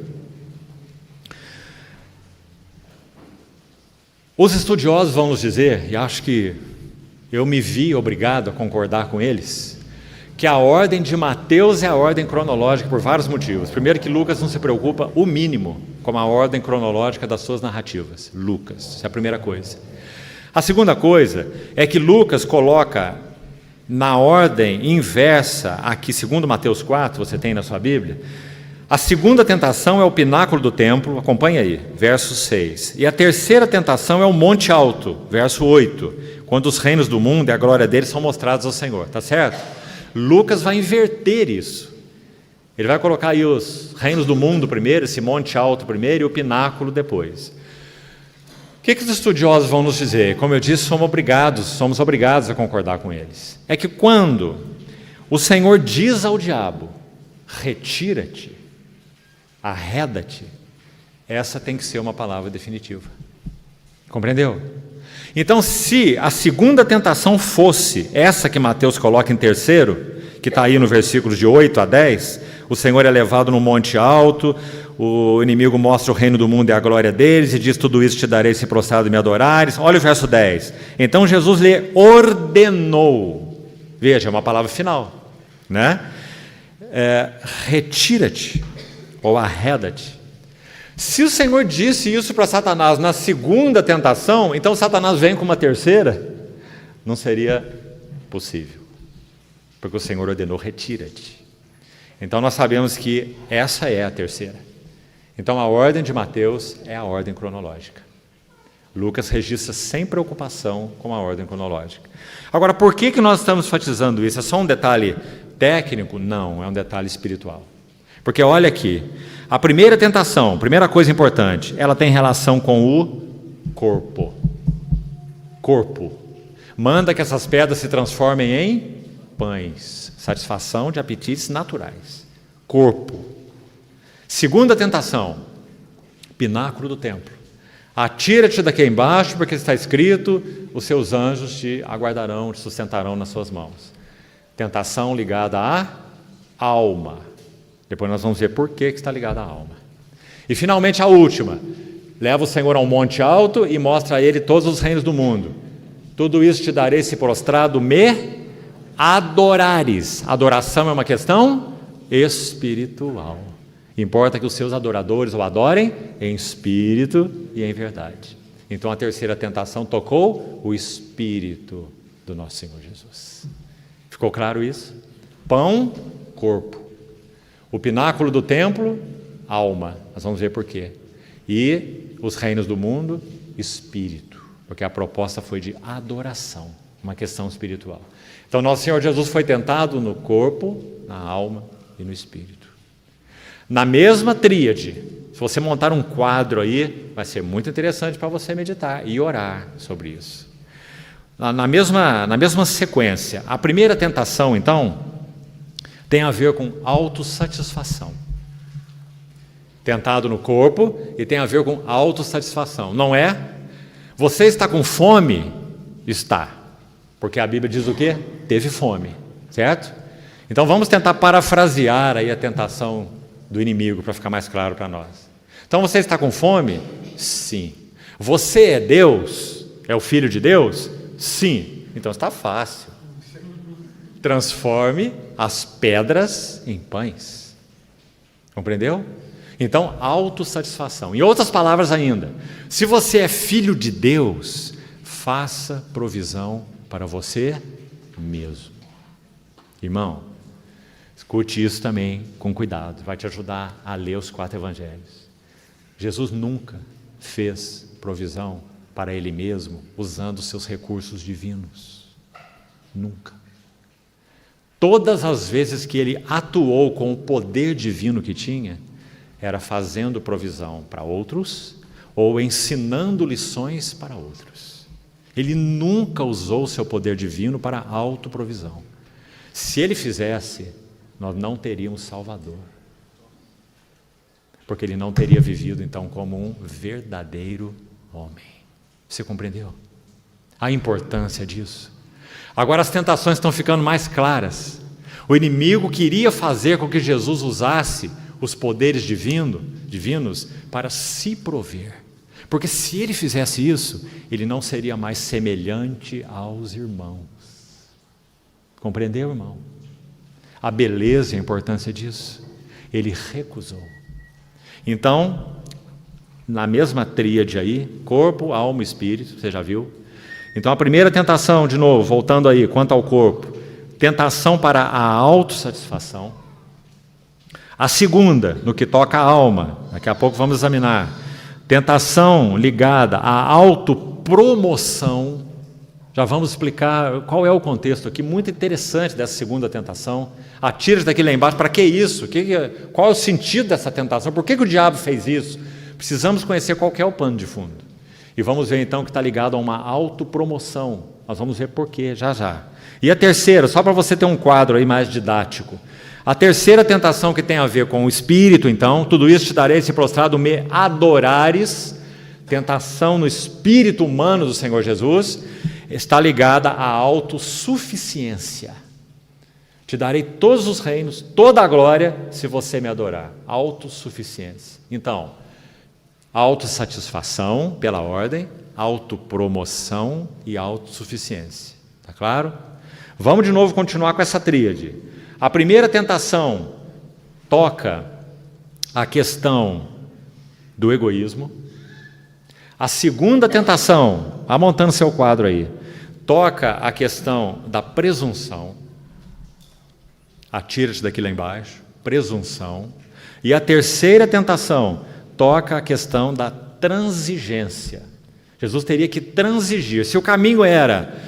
os estudiosos vão nos dizer, e acho que eu me vi obrigado a concordar com eles, que a ordem de Mateus é a ordem cronológica por vários motivos. Primeiro, que Lucas não se preocupa o mínimo com a ordem cronológica das suas narrativas. Lucas, essa é a primeira coisa. A segunda coisa é que Lucas coloca na ordem inversa, aqui segundo Mateus 4, você tem na sua Bíblia, a segunda tentação é o pináculo do templo, acompanha aí, verso 6. E a terceira tentação é o monte alto, verso 8, quando os reinos do mundo e a glória deles são mostrados ao Senhor, tá certo? Lucas vai inverter isso. Ele vai colocar aí os reinos do mundo primeiro, esse monte alto primeiro e o pináculo depois. O que os estudiosos vão nos dizer? Como eu disse, somos obrigados a concordar com eles. É que quando o Senhor diz ao diabo, retira-te, arreda-te, essa tem que ser uma palavra definitiva. Compreendeu? Então, se a segunda tentação fosse essa que Mateus coloca em terceiro, que está aí no versículo de 8 a 10, o Senhor é levado no monte alto, o inimigo mostra o reino do mundo e a glória deles, e diz: tudo isso te darei se prostrado me adorares. Olha o verso 10. Então Jesus lhe ordenou, veja, é uma palavra final, né? Retira-te, ou arreda-te. Se o Senhor disse isso para Satanás na segunda tentação, então Satanás vem com uma terceira, não seria possível, porque o Senhor ordenou: retira-te. Então nós sabemos que essa é a terceira. Então a ordem de Mateus é a ordem cronológica. Lucas registra sem preocupação com a ordem cronológica. Agora, por que nós estamos enfatizando isso? É só um detalhe técnico? Não, é um detalhe espiritual. Porque olha aqui, a primeira tentação, primeira coisa importante, ela tem relação com o corpo. Corpo. Manda que essas pedras se transformem em pães. Satisfação de apetites naturais. Corpo. Segunda tentação, pináculo do templo. Atira-te daqui embaixo, porque está escrito, os seus anjos te aguardarão, te sustentarão nas suas mãos. Tentação ligada à alma. Depois nós vamos ver por que está ligada à alma. E finalmente a última, leva o Senhor a um monte alto e mostra a ele todos os reinos do mundo. Tudo isso te darei se prostrado me adorares. Adoração é uma questão espiritual. Importa que os seus adoradores o adorem em espírito e em verdade. Então a terceira tentação tocou o espírito do nosso Senhor Jesus. Ficou claro isso? Pão, corpo. O pináculo do templo, alma. Nós vamos ver por quê. E os reinos do mundo, espírito. Porque a proposta foi de adoração, uma questão espiritual. Então nosso Senhor Jesus foi tentado no corpo, na alma e no espírito. Na mesma tríade, se você montar um quadro aí, vai ser muito interessante para você meditar e orar sobre isso. Na mesma sequência, a primeira tentação, então, tem a ver com autossatisfação. Tentado no corpo e tem a ver com autossatisfação. Não é? Você está com fome? Está. Porque a Bíblia diz o quê? Teve fome. Certo? Então vamos tentar parafrasear aí a tentação do inimigo, para ficar mais claro para nós. Então você está com fome? Sim. Você é Deus? É o Filho de Deus? Sim. Então está fácil. Transforme as pedras em pães. Compreendeu? Então, autossatisfação. Em outras palavras ainda, se você é filho de Deus, faça provisão para você mesmo. Irmão, escute isso também com cuidado, vai te ajudar a ler os 4 evangelhos. Jesus nunca fez provisão para Ele mesmo usando os seus recursos divinos. Nunca. Todas as vezes que Ele atuou com o poder divino que tinha, era fazendo provisão para outros ou ensinando lições para outros. Ele nunca usou o seu poder divino para a autoprovisão. Se Ele fizesse, nós não teríamos Salvador. Porque Ele não teria vivido, então, como um verdadeiro homem. Você compreendeu? A importância disso. Agora as tentações estão ficando mais claras. O inimigo queria fazer com que Jesus usasse os poderes divinos para se prover. Porque se Ele fizesse isso, Ele não seria mais semelhante aos irmãos. Compreendeu, irmão? A beleza e a importância disso. Ele recusou. Então, na mesma tríade aí, corpo, alma e espírito, você já viu? Então a primeira tentação, de novo, voltando aí, quanto ao corpo, tentação para a autossatisfação. A segunda, no que toca à alma, daqui a pouco vamos examinar, tentação ligada à autopromoção. Já vamos explicar qual é o contexto aqui, muito interessante dessa segunda tentação. Atira daqui lá embaixo, para que isso? Qual é o sentido dessa tentação? Por que o diabo fez isso? Precisamos conhecer qual que é o pano de fundo. E vamos ver então que está ligado a uma autopromoção. Nós vamos ver por quê, já já. E a terceira, só para você ter um quadro aí mais didático. A terceira tentação que tem a ver com o espírito, então, tudo isso te darei se prostrado me adorares, tentação no espírito humano do Senhor Jesus, está ligada à autossuficiência. Te darei todos os reinos, toda a glória, se você me adorar. Autossuficiência. Então, autossatisfação, pela ordem, autopromoção e autossuficiência. Está claro? Vamos de novo continuar com essa tríade. A primeira tentação toca a questão do egoísmo. A segunda tentação, vá montando seu quadro aí, toca a questão da presunção. Atira-te daqui lá embaixo, presunção. E a terceira tentação toca a questão da transigência. Jesus teria que transigir. Se o caminho era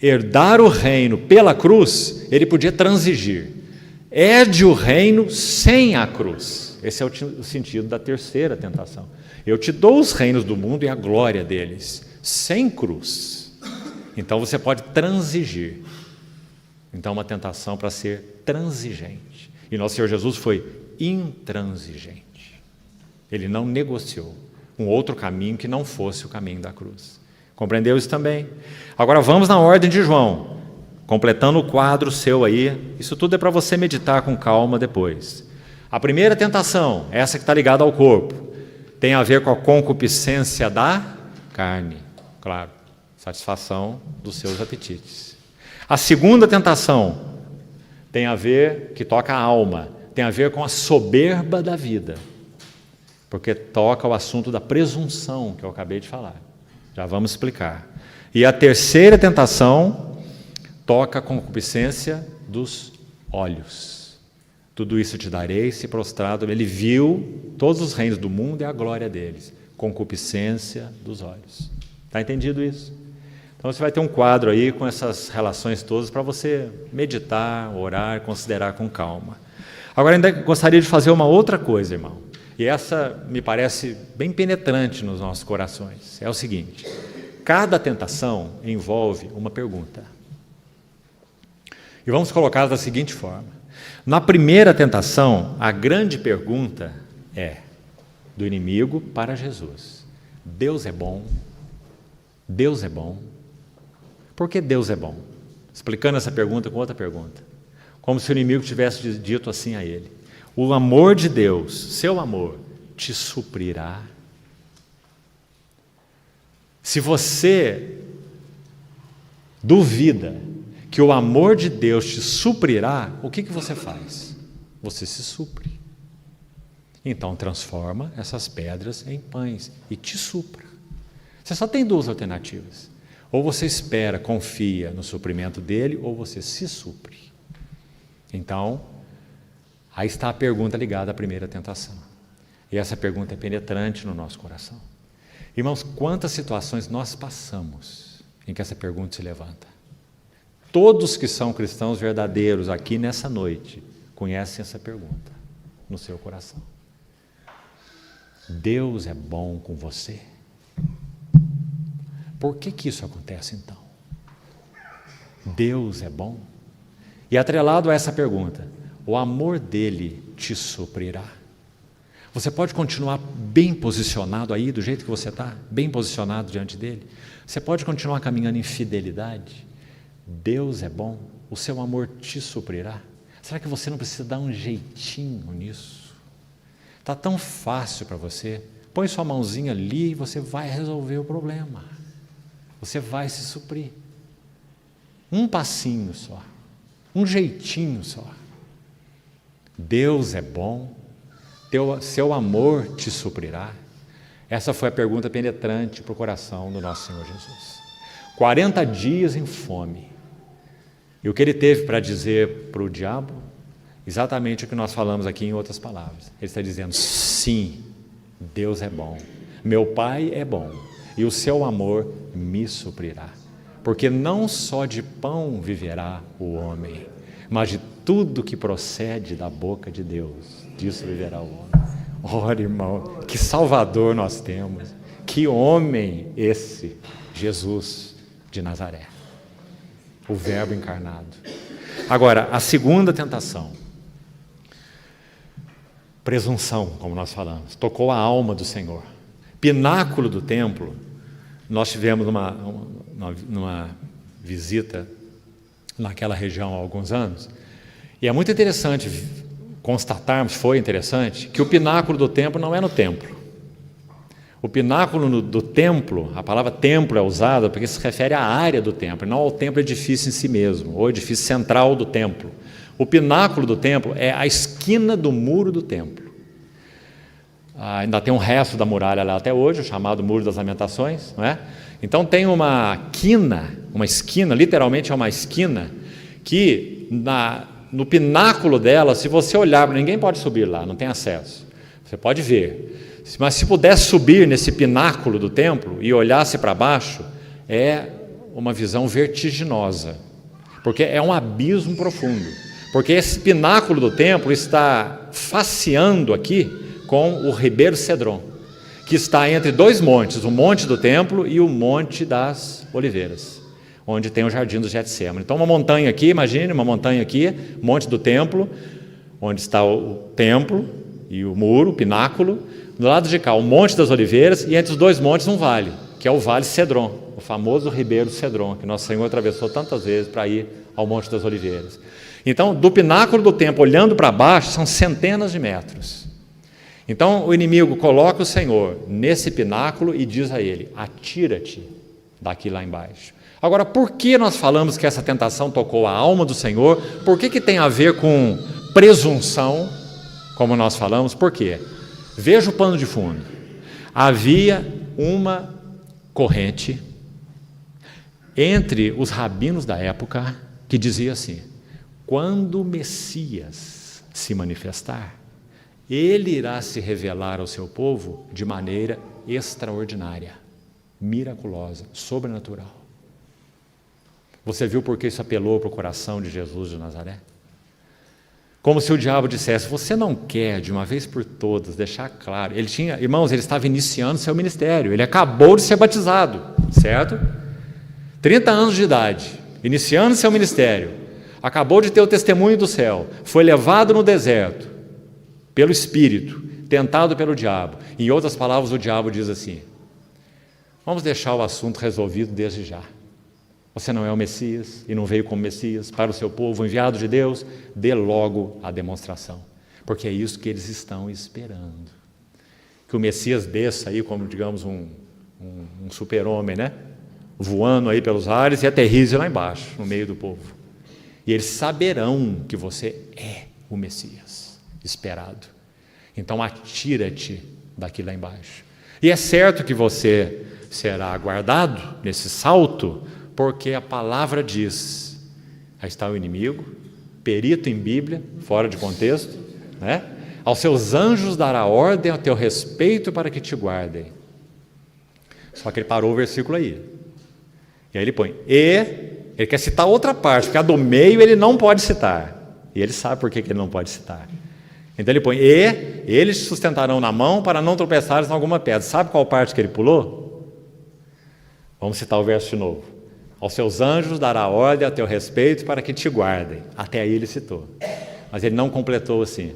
herdar o reino pela cruz, ele podia transigir. Herde o reino sem a cruz. Esse é o sentido da terceira tentação. Eu te dou os reinos do mundo e a glória deles, sem cruz. Então você pode transigir. Então uma tentação para ser transigente. E nosso Senhor Jesus foi intransigente. Ele não negociou um outro caminho que não fosse o caminho da cruz. Compreendeu isso também? Agora vamos na ordem de João, completando o quadro seu aí. Isso tudo é para você meditar com calma depois. A primeira tentação, essa que está ligada ao corpo, tem a ver com a concupiscência da carne, claro, satisfação dos seus apetites. A segunda tentação tem a ver, que toca a alma, tem a ver com a soberba da vida, porque toca o assunto da presunção que eu acabei de falar. Já vamos explicar. E a terceira tentação toca a concupiscência dos olhos. Tudo isso te darei se prostrado. Ele viu todos os reinos do mundo e a glória deles. Concupiscência dos olhos. Está entendido isso? Então você vai ter um quadro aí com essas relações todas para você meditar, orar, considerar com calma. Agora ainda gostaria de fazer uma outra coisa, irmão. E essa me parece bem penetrante nos nossos corações. É o seguinte: cada tentação envolve uma pergunta. E vamos colocar da seguinte forma: na primeira tentação, a grande pergunta é do inimigo para Jesus: Deus é bom? Deus é bom? Por que Deus é bom? Explicando essa pergunta com outra pergunta. Como se o inimigo tivesse dito assim a ele: o amor de Deus, seu amor, te suprirá. Se você duvida que o amor de Deus te suprirá, o que você faz? Você se supre. Então transforma essas pedras em pães e te supra. Você só tem duas alternativas: ou você espera, confia no suprimento dele, ou você se supre. Então, aí está a pergunta ligada à primeira tentação. E essa pergunta é penetrante no nosso coração. Irmãos, quantas situações nós passamos em que essa pergunta se levanta? Todos que são cristãos verdadeiros aqui nessa noite conhecem essa pergunta no seu coração. Deus é bom com você? Por que isso acontece então? Deus é bom? E atrelado a essa pergunta, o amor dele te suprirá. Você pode continuar bem posicionado aí, do jeito que você está, bem posicionado diante dele. Você pode continuar caminhando em fidelidade. Deus é bom, o seu amor te suprirá. Será que você não precisa dar um jeitinho nisso? Está tão fácil para você. Põe sua mãozinha ali e você vai resolver o problema. Você vai se suprir. Um passinho só, um jeitinho só. Deus é bom, seu amor te suprirá. Essa foi a pergunta penetrante para o coração do nosso Senhor Jesus. 40 dias em fome. E o que ele teve para dizer para o diabo? Exatamente o que nós falamos aqui em outras palavras. Ele está dizendo: sim, Deus é bom, meu Pai é bom, e o seu amor me suprirá. Porque não só de pão viverá o homem, mas de tudo que procede da boca de Deus, disso viverá o homem. Ora, irmão, que Salvador nós temos, que homem esse, Jesus de Nazaré, o Verbo encarnado. Agora, a segunda tentação, presunção, como nós falamos, tocou a alma do Senhor. Pináculo do templo, nós tivemos numa visita naquela região há alguns anos, e é muito interessante constatarmos, foi interessante, que o pináculo do templo não é no templo. O pináculo do templo, a palavra templo é usada porque se refere à área do templo, não ao templo edifício em si mesmo, ou edifício central do templo. O pináculo do templo é a esquina do muro do templo. Ainda tem um resto da muralha lá até hoje, o chamado Muro das Lamentações, não é? Então tem uma esquina, literalmente é uma esquina, que no pináculo dela, se você olhar, ninguém pode subir lá, não tem acesso, você pode ver, mas se pudesse subir nesse pináculo do templo e olhasse para baixo, é uma visão vertiginosa, porque é um abismo profundo, porque esse pináculo do templo está faceando aqui com o Ribeiro Cedron, que está entre dois montes, o Monte do Templo e o Monte das Oliveiras, onde tem o Jardim do Getsemane. Então uma montanha aqui, imagine, uma montanha aqui, Monte do Templo, onde está o templo e o muro, o pináculo. Do lado de cá, o Monte das Oliveiras, e entre os dois montes um vale, que é o Vale Cedron, o famoso Ribeiro Cedron, que Nosso Senhor atravessou tantas vezes para ir ao Monte das Oliveiras. Então, do pináculo do templo, olhando para baixo, são centenas de metros. Então, o inimigo coloca o Senhor nesse pináculo e diz a ele: atira-te daqui lá embaixo. Agora, por que nós falamos que essa tentação tocou a alma do Senhor? Por que tem a ver com presunção, como nós falamos? Por quê? Veja o pano de fundo. Havia uma corrente entre os rabinos da época que dizia assim: quando o Messias se manifestar, ele irá se revelar ao seu povo de maneira extraordinária, miraculosa, sobrenatural. Você viu por que isso apelou para o coração de Jesus de Nazaré? Como se o diabo dissesse: você não quer de uma vez por todas deixar claro. Irmãos, ele estava iniciando seu ministério, ele acabou de ser batizado, certo? 30 anos de idade, iniciando seu ministério, acabou de ter o testemunho do céu, foi levado no deserto pelo Espírito, tentado pelo diabo. Em outras palavras, o diabo diz assim: vamos deixar o assunto resolvido desde já. Você não é o Messias e não veio como Messias para o seu povo, enviado de Deus, dê logo a demonstração, porque é isso que eles estão esperando. Que o Messias desça aí como, digamos, um super-homem, né? Voando aí pelos ares e aterrize lá embaixo, no meio do povo. E eles saberão que você é o Messias esperado. Então atira-te daqui lá embaixo. E é certo que você será guardado nesse salto, porque a palavra diz, aí está o inimigo, perito em Bíblia, fora de contexto, né? Aos seus anjos dará ordem a teu respeito para que te guardem. Só que ele parou o versículo aí. E aí ele põe, ele quer citar outra parte, porque a do meio ele não pode citar. E ele sabe por que ele não pode citar. Então ele põe, eles te sustentarão na mão para não tropeçares em alguma pedra. Sabe qual parte que ele pulou? Vamos citar o verso de novo. Aos seus anjos dará ordem a teu respeito para que te guardem. Até aí ele citou. Mas ele não completou assim: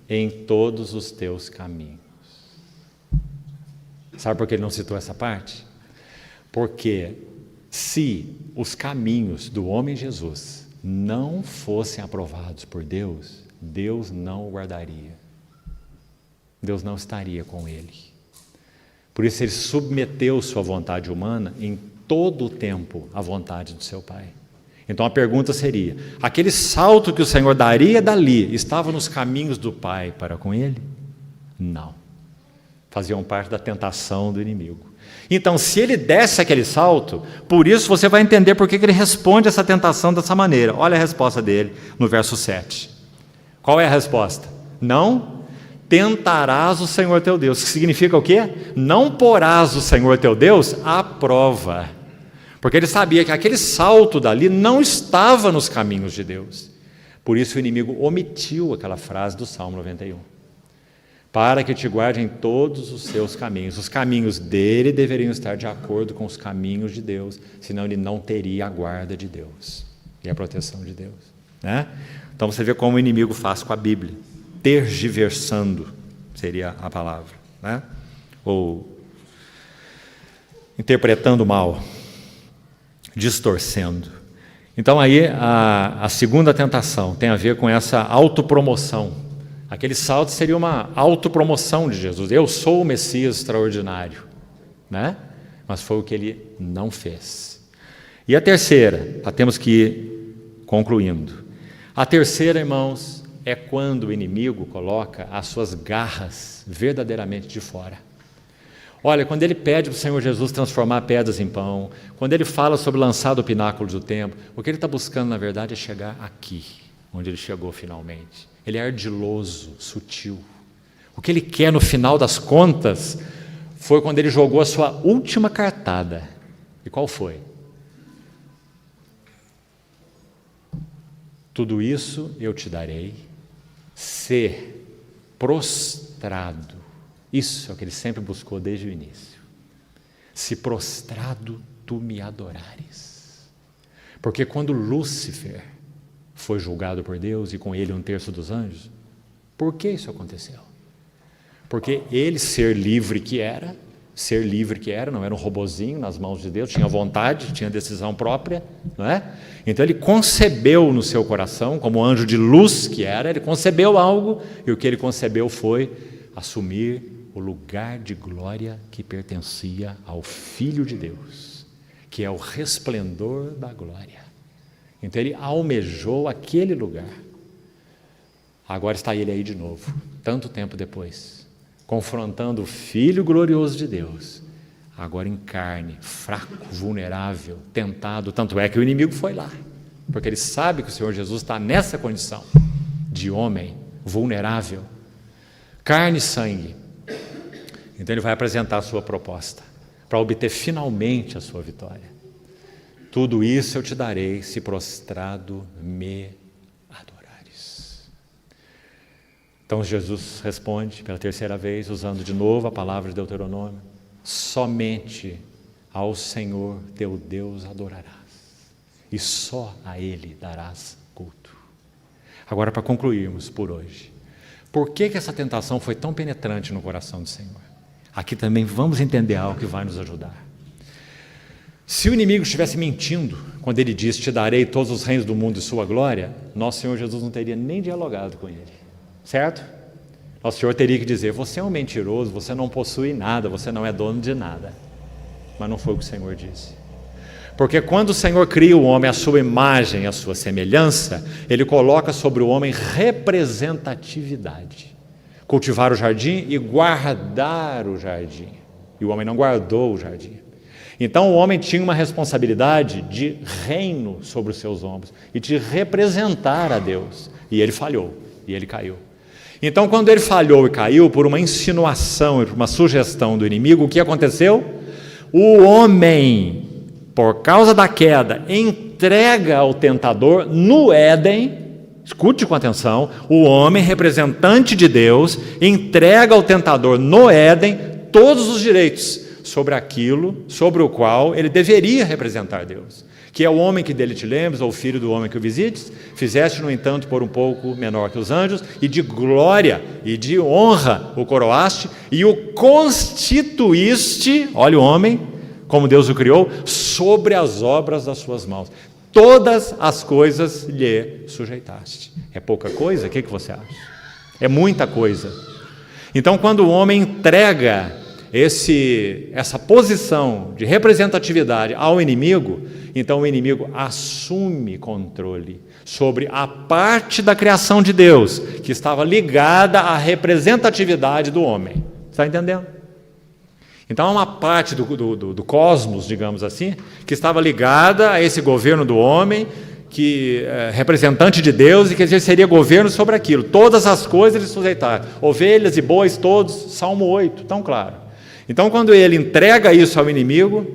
em todos os teus caminhos. Sabe por que ele não citou essa parte? Porque se os caminhos do homem Jesus não fossem aprovados por Deus, Deus não o guardaria. Deus não estaria com ele. Por isso ele submeteu sua vontade humana em todo o tempo à vontade do seu Pai. Então a pergunta seria: aquele salto que o Senhor daria dali estava nos caminhos do Pai para com ele? Não. Faziam parte da tentação do inimigo. Então, se ele desse aquele salto, por isso você vai entender por que ele responde essa tentação dessa maneira. Olha a resposta dele no verso 7. Qual é a resposta? Não tentarás o Senhor teu Deus. Que significa o quê? Não porás o Senhor teu Deus à prova. Porque ele sabia que aquele salto dali não estava nos caminhos de Deus. Por isso o inimigo omitiu aquela frase do Salmo 91. Para que te guarde em todos os seus caminhos. Os caminhos dele deveriam estar de acordo com os caminhos de Deus, senão ele não teria a guarda de Deus e a proteção de Deus, né? Então você vê como o inimigo faz com a Bíblia. Tergiversando seria a palavra, né? Ou interpretando mal, distorcendo. Então aí a segunda tentação tem a ver com essa autopromoção. Aquele salto seria uma autopromoção de Jesus. Eu sou o Messias extraordinário, né? Mas foi o que ele não fez. E a terceira, temos que ir concluindo. A terceira, irmãos, é quando o inimigo coloca as suas garras verdadeiramente de fora. Olha, quando ele pede para o Senhor Jesus transformar pedras em pão, quando ele fala sobre lançar do pináculo do templo, o que ele está buscando, na verdade, é chegar aqui, onde ele chegou finalmente. Ele é ardiloso, sutil. O que ele quer, no final das contas, foi quando ele jogou a sua última cartada. E qual foi? Tudo isso eu te darei, ser prostrado. Isso é o que ele sempre buscou desde o início. Se prostrado tu me adorares. Porque quando Lúcifer foi julgado por Deus e com ele 1/3 dos anjos? Por que isso aconteceu? Porque ele, ser livre que era, não era um robozinho nas mãos de Deus, tinha vontade, tinha decisão própria, não é? Então ele concebeu no seu coração, como anjo de luz que era, ele concebeu algo, e o que ele concebeu foi assumir o lugar de glória que pertencia ao Filho de Deus, que é o resplendor da glória. Então ele almejou aquele lugar. Agora está ele aí de novo, tanto tempo depois, confrontando o Filho glorioso de Deus, agora em carne, fraco, vulnerável, tentado, tanto é que o inimigo foi lá, porque ele sabe que o Senhor Jesus está nessa condição de homem vulnerável, carne e sangue. Então ele vai apresentar a sua proposta, para obter finalmente a sua vitória. Tudo isso eu te darei, se prostrado me adorares. Então Jesus responde pela terceira vez, usando de novo a palavra de Deuteronômio: somente ao Senhor teu Deus adorarás, e só a Ele darás culto. Agora, para concluirmos por hoje, por que essa tentação foi tão penetrante no coração do Senhor? Aqui também vamos entender algo que vai nos ajudar. Se o inimigo estivesse mentindo quando ele diz: te darei todos os reinos do mundo e sua glória, nosso Senhor Jesus não teria nem dialogado com ele, certo? Nosso Senhor teria que dizer: você é um mentiroso, você não possui nada, você não é dono de nada. Mas não foi o que o Senhor disse. Porque quando o Senhor cria o homem à sua imagem, à sua semelhança, Ele coloca sobre o homem representatividade. Cultivar o jardim e guardar o jardim. E o homem não guardou o jardim. Então o homem tinha uma responsabilidade de reino sobre os seus ombros e de representar a Deus. E ele falhou, e ele caiu. Então quando ele falhou e caiu, por uma insinuação e por uma sugestão do inimigo, o que aconteceu? O homem, por causa da queda, entrega ao tentador no Éden. Escute com atenção: o homem, representante de Deus, entrega ao tentador no Éden todos os direitos sobre aquilo sobre o qual ele deveria representar Deus, que é o homem que dele te lembres, ou o filho do homem que o visites, fizeste, no entanto, por um pouco menor que os anjos, e de glória e de honra o coroaste, e o constituíste, olha o homem, como Deus o criou, sobre as obras das suas mãos. Todas as coisas lhe sujeitaste. É pouca coisa? O que você acha? É muita coisa. Então, quando o homem entrega essa posição de representatividade ao inimigo, então o inimigo assume controle sobre a parte da criação de Deus que estava ligada à representatividade do homem. Está entendendo? Então há uma parte do cosmos, digamos assim, que estava ligada a esse governo do homem, que representante de Deus, e que exerceria governo sobre aquilo. Todas as coisas ele sujeitaram, ovelhas e bois todos, Salmo 8, tão claro. Então quando ele entrega isso ao inimigo,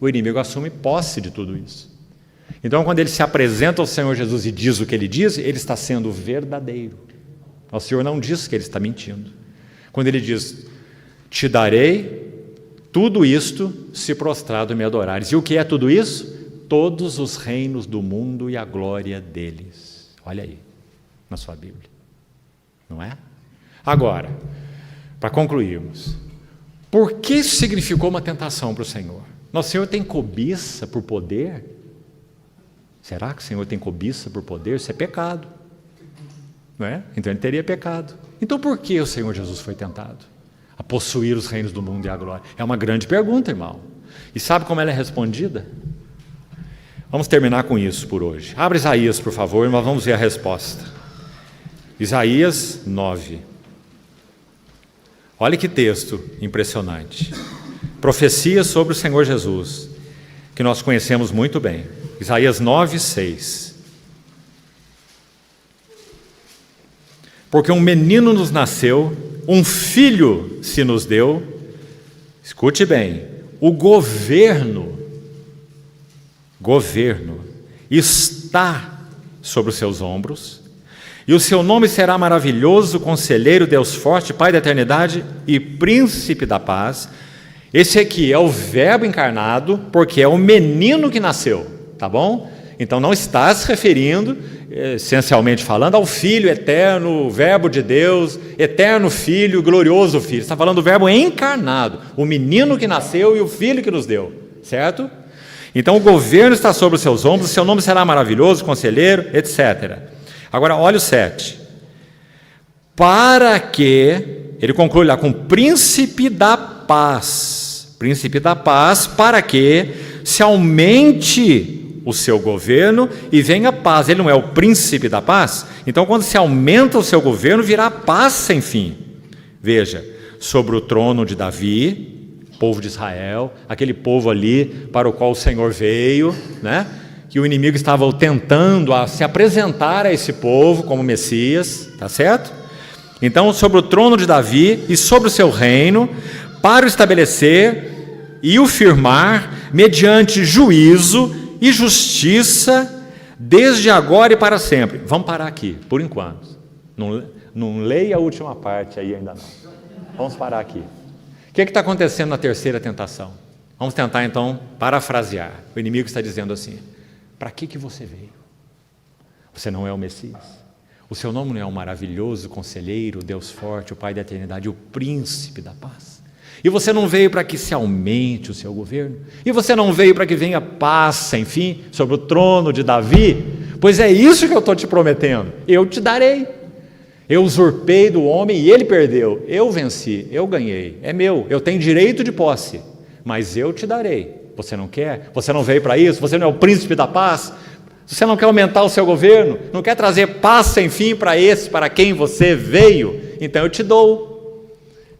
o inimigo assume posse de tudo isso. Então quando ele se apresenta ao Senhor Jesus e diz o que ele diz, ele está sendo verdadeiro. O Senhor não diz que ele está mentindo. Quando ele diz: te darei tudo isto, se prostrado me adorares. E o que é tudo isso? Todos os reinos do mundo e a glória deles. Olha aí, na sua Bíblia. Não é? Agora, para concluirmos, por que isso significou uma tentação para o Senhor? Nosso Senhor tem cobiça por poder? Será que o Senhor tem cobiça por poder? Isso é pecado. Não é? Então ele teria pecado. Então por que o Senhor Jesus foi tentado a possuir os reinos do mundo e a glória? É uma grande pergunta, irmão. E sabe como ela é respondida? Vamos terminar com isso por hoje. Abre Isaías, por favor, e nós vamos ver a resposta. Isaías 9. Olha que texto impressionante. Profecia sobre o Senhor Jesus, que nós conhecemos muito bem. Isaías 9, 6. Porque um menino nos nasceu, um filho se nos deu, escute bem, o governo está sobre os seus ombros, e o seu nome será maravilhoso, conselheiro, Deus forte, Pai da eternidade e príncipe da paz. Esse aqui é o verbo encarnado, porque é o menino que nasceu, tá bom? Então não está se referindo, essencialmente falando, ao Filho eterno, o Verbo de Deus, eterno Filho, glorioso Filho. Está falando do Verbo encarnado, o menino que nasceu e o Filho que nos deu, certo? Então o governo está sobre os seus ombros, seu nome será maravilhoso, conselheiro, etc. Agora olha o 7. Para que, ele conclui lá com príncipe da paz, para que se aumente o seu governo e venha paz. Ele não é o príncipe da paz? Então, quando se aumenta o seu governo, virá paz sem fim. Veja, sobre o trono de Davi, povo de Israel, aquele povo ali para o qual o Senhor veio, né? Que o inimigo estava tentando se apresentar a esse povo como Messias, tá certo? Então, sobre o trono de Davi e sobre o seu reino, para o estabelecer e o firmar mediante juízo e justiça, desde agora e para sempre. Vamos parar aqui, por enquanto. Não leia a última parte aí ainda não. Vamos parar aqui. O que está acontecendo na terceira tentação? Vamos tentar então parafrasear. O inimigo está dizendo assim: para que você veio? Você não é o Messias. O seu nome não é o maravilhoso conselheiro, o Deus forte, o Pai da eternidade, o príncipe da paz. E você não veio para que se aumente o seu governo? E você não veio para que venha paz sem fim sobre o trono de Davi? Pois é isso que eu estou te prometendo. Eu te darei. Eu usurpei do homem e ele perdeu. Eu venci, eu ganhei. É meu, eu tenho direito de posse. Mas eu te darei. Você não quer? Você não veio para isso? Você não é o príncipe da paz? Você não quer aumentar o seu governo? Não quer trazer paz sem fim para quem você veio? Então eu te dou.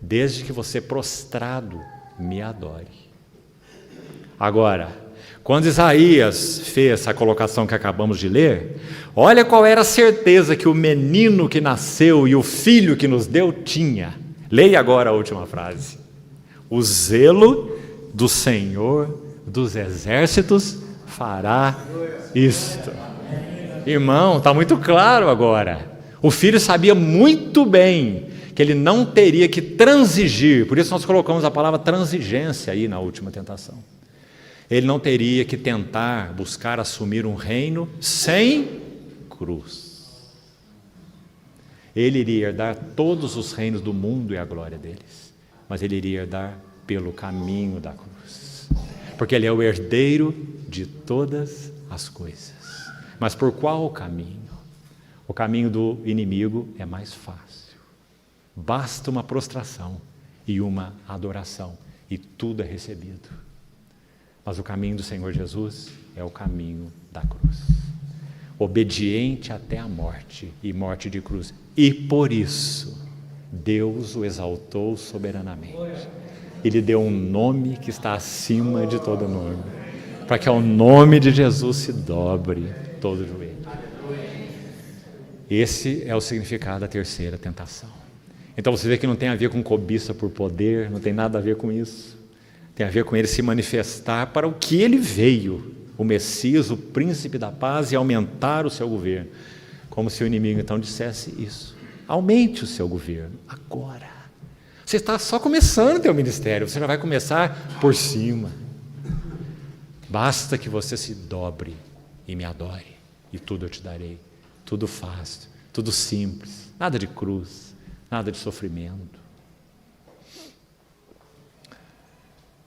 Desde que você prostrado me adore. Agora, quando Isaías fez essa colocação que acabamos de ler, olha qual era a certeza que o menino que nasceu e o filho que nos deu tinha. Leia agora a última frase. O zelo do Senhor dos exércitos fará isto. Irmão, está muito claro agora. O filho sabia muito bem que ele não teria que transigir, por isso nós colocamos a palavra transigência aí na última tentação. Ele não teria que tentar buscar assumir um reino sem cruz. Ele iria herdar todos os reinos do mundo e a glória deles, mas ele iria herdar pelo caminho da cruz, porque ele é o herdeiro de todas as coisas. Mas por qual caminho? O caminho do inimigo é mais fácil. Basta uma prostração e uma adoração, e tudo é recebido. Mas o caminho do Senhor Jesus é o caminho da cruz. Obediente até a morte, e morte de cruz. E por isso, Deus o exaltou soberanamente. Ele deu um nome que está acima de todo nome, para que ao nome de Jesus se dobre todo joelho. Esse é o significado da terceira tentação. Então você vê que não tem a ver com cobiça por poder, não tem nada a ver com isso. Tem a ver com ele se manifestar para o que ele veio, o Messias, o príncipe da paz, e aumentar o seu governo. Como se o inimigo então dissesse isso. Aumente o seu governo agora. Você está só começando o teu ministério, você já vai começar por cima. Basta que você se dobre e me adore, e tudo eu te darei. Tudo fácil, tudo simples, nada de cruz. Nada de sofrimento.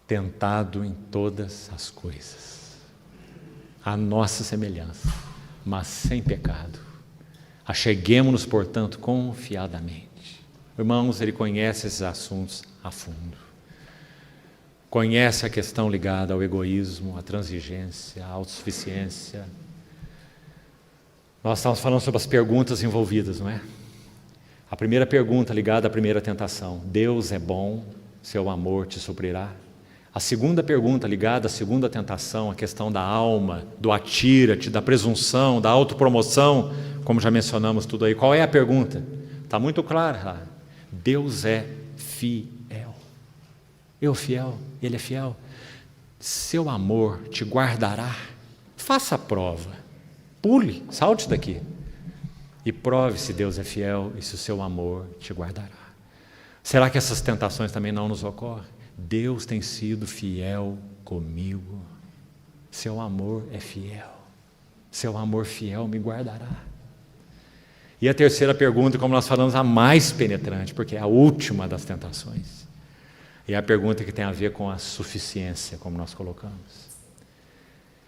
Tentado em todas as coisas, a nossa semelhança, mas sem pecado. Acheguemo-nos, portanto, confiadamente. Irmãos, ele conhece esses assuntos a fundo. Conhece a questão ligada ao egoísmo, à transigência, à autossuficiência. Nós estamos falando sobre as perguntas envolvidas, não é? A primeira pergunta ligada à primeira tentação: Deus é bom, seu amor te suprirá? A segunda pergunta ligada à segunda tentação, a questão da alma, do atira-te, da presunção, da autopromoção, como já mencionamos tudo aí. Qual é a pergunta? Está muito clara lá. Deus é fiel. Eu fiel, Ele é fiel. Seu amor te guardará. Faça a prova. Pule, salte daqui. E prove se Deus é fiel e se o seu amor te guardará. Será que essas tentações também não nos ocorrem? Deus tem sido fiel comigo. Seu amor é fiel. seu amor fiel me guardará. E a terceira pergunta, como nós falamos, a mais penetrante, porque é a última das tentações. E é a pergunta que tem a ver com a suficiência, como nós colocamos.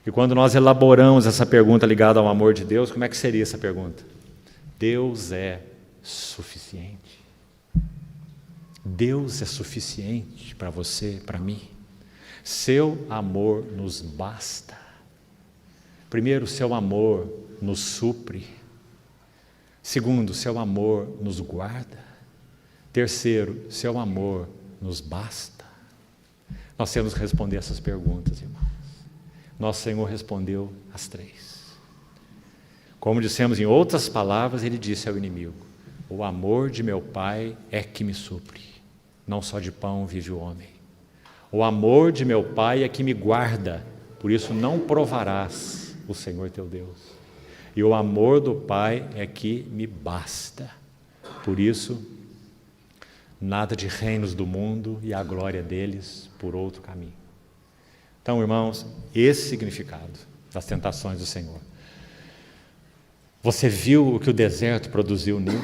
E quando nós elaboramos essa pergunta ligada ao amor de Deus, como é que seria essa pergunta? Deus é suficiente. Deus é suficiente para você, para mim. Seu amor nos basta. Primeiro, seu amor nos supre. Segundo, seu amor nos guarda. Terceiro, seu amor nos basta. Nós temos que responder essas perguntas, irmãos. Nosso Senhor respondeu as três. Como dissemos em outras palavras, Ele disse ao inimigo: o amor de meu Pai é que me supre. Não só de pão vive o homem. O amor de meu Pai é que me guarda. Por isso não provarás o Senhor teu Deus. E o amor do Pai é que me basta. Por isso, nada de reinos do mundo e a glória deles por outro caminho. Então, irmãos, esse significado das tentações do Senhor. Você viu o que o deserto produziu nele?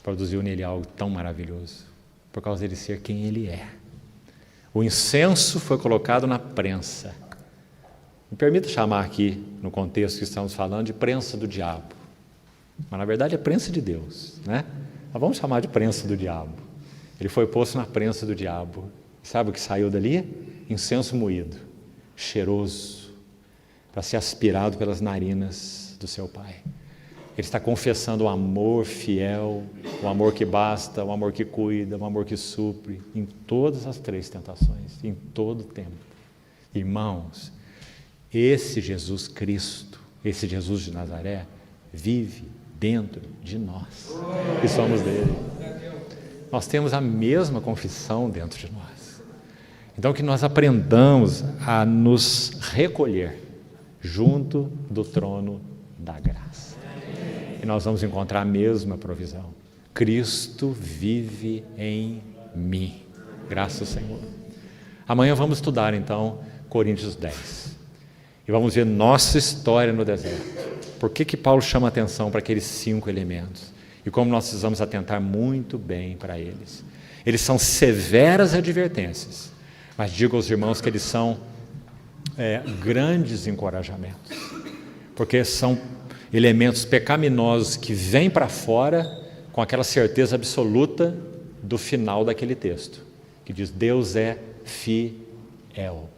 Produziu nele algo tão maravilhoso, por causa dele ser quem ele é. O incenso foi colocado na prensa. Me permita chamar aqui, no contexto que estamos falando, de prensa do diabo. Mas na verdade é prensa de Deus, né? Mas vamos chamar de prensa do diabo. Ele foi posto na prensa do diabo. Sabe o que saiu dali? Incenso moído, cheiroso, para ser aspirado pelas narinas do seu Pai. Ele está confessando o amor fiel, o amor que basta, o amor que cuida, o amor que supre, em todas as três tentações, em todo o tempo. Irmãos, esse Jesus Cristo, esse Jesus de Nazaré, vive dentro de nós, e somos dele. Nós temos a mesma confissão dentro de nós. Então, que nós aprendamos a nos recolher junto do trono da graça. E nós vamos encontrar a mesma provisão. Cristo vive em mim. Graças ao Senhor. Amanhã vamos estudar, então, Coríntios 10. E vamos ver nossa história no deserto. Por que Paulo chama atenção para aqueles 5 elementos? E como nós precisamos atentar muito bem para eles. Eles são severas advertências, mas digo aos irmãos que eles são grandes encorajamentos, porque são elementos pecaminosos que vêm para fora com aquela certeza absoluta do final daquele texto, que diz: Deus é fiel.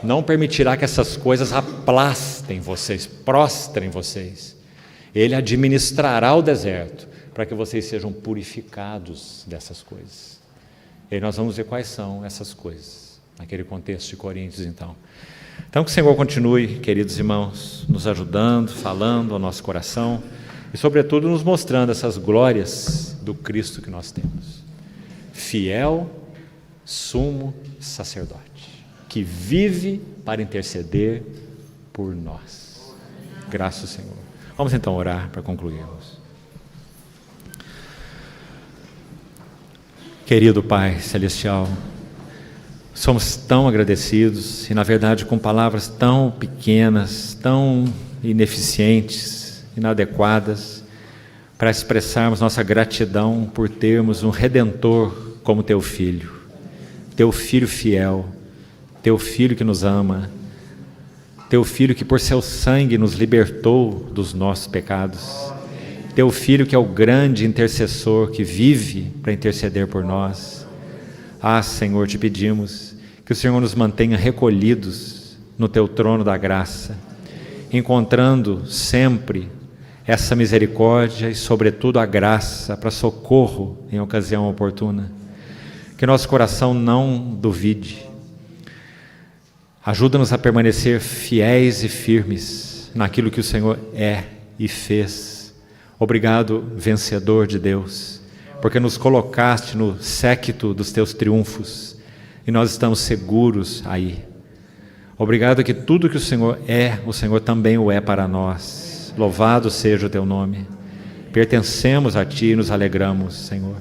Não permitirá que essas coisas aplastem vocês, prostrem vocês. Ele administrará o deserto para que vocês sejam purificados dessas coisas. E aí nós vamos ver quais são essas coisas, naquele contexto de Coríntios, então. Então, que o Senhor continue, queridos irmãos, nos ajudando, falando ao nosso coração e, sobretudo, nos mostrando essas glórias do Cristo que nós temos. Fiel, sumo sacerdote, que vive para interceder por nós. Graças ao Senhor. Vamos então orar para concluirmos. Querido Pai Celestial, somos tão agradecidos e, na verdade, com palavras tão pequenas, tão ineficientes, inadequadas, para expressarmos nossa gratidão por termos um Redentor como Teu Filho fiel, Teu Filho que nos ama, Teu Filho que por Seu sangue nos libertou dos nossos pecados, Teu Filho que é o grande intercessor que vive para interceder por nós. Ah, Senhor, te pedimos que o Senhor nos mantenha recolhidos no Teu trono da graça, encontrando sempre essa misericórdia e, sobretudo, a graça para socorro em ocasião oportuna. Que nosso coração não duvide. Ajuda-nos a permanecer fiéis e firmes naquilo que o Senhor é e fez. Obrigado, vencedor de Deus, porque nos colocaste no séquito dos Teus triunfos e nós estamos seguros aí. Obrigado que tudo que o Senhor também o é para nós. Louvado seja o Teu nome. Pertencemos a Ti e nos alegramos, Senhor.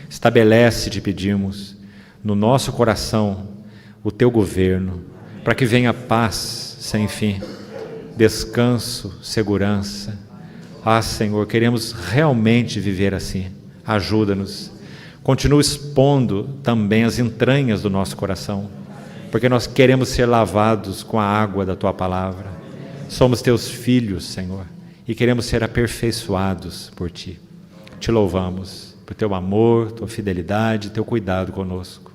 Estabelece, te pedimos, no nosso coração o Teu governo, para que venha paz, sem fim, descanso, segurança. Ah, Senhor, queremos realmente viver assim. Ajuda-nos. Continua expondo também as entranhas do nosso coração, porque nós queremos ser lavados com a água da Tua palavra. Somos Teus filhos, Senhor, e queremos ser aperfeiçoados por Ti. Te louvamos por Teu amor, Tua fidelidade, Teu cuidado conosco.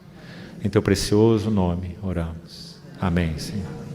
Em Teu precioso nome oramos. Amém, Senhor.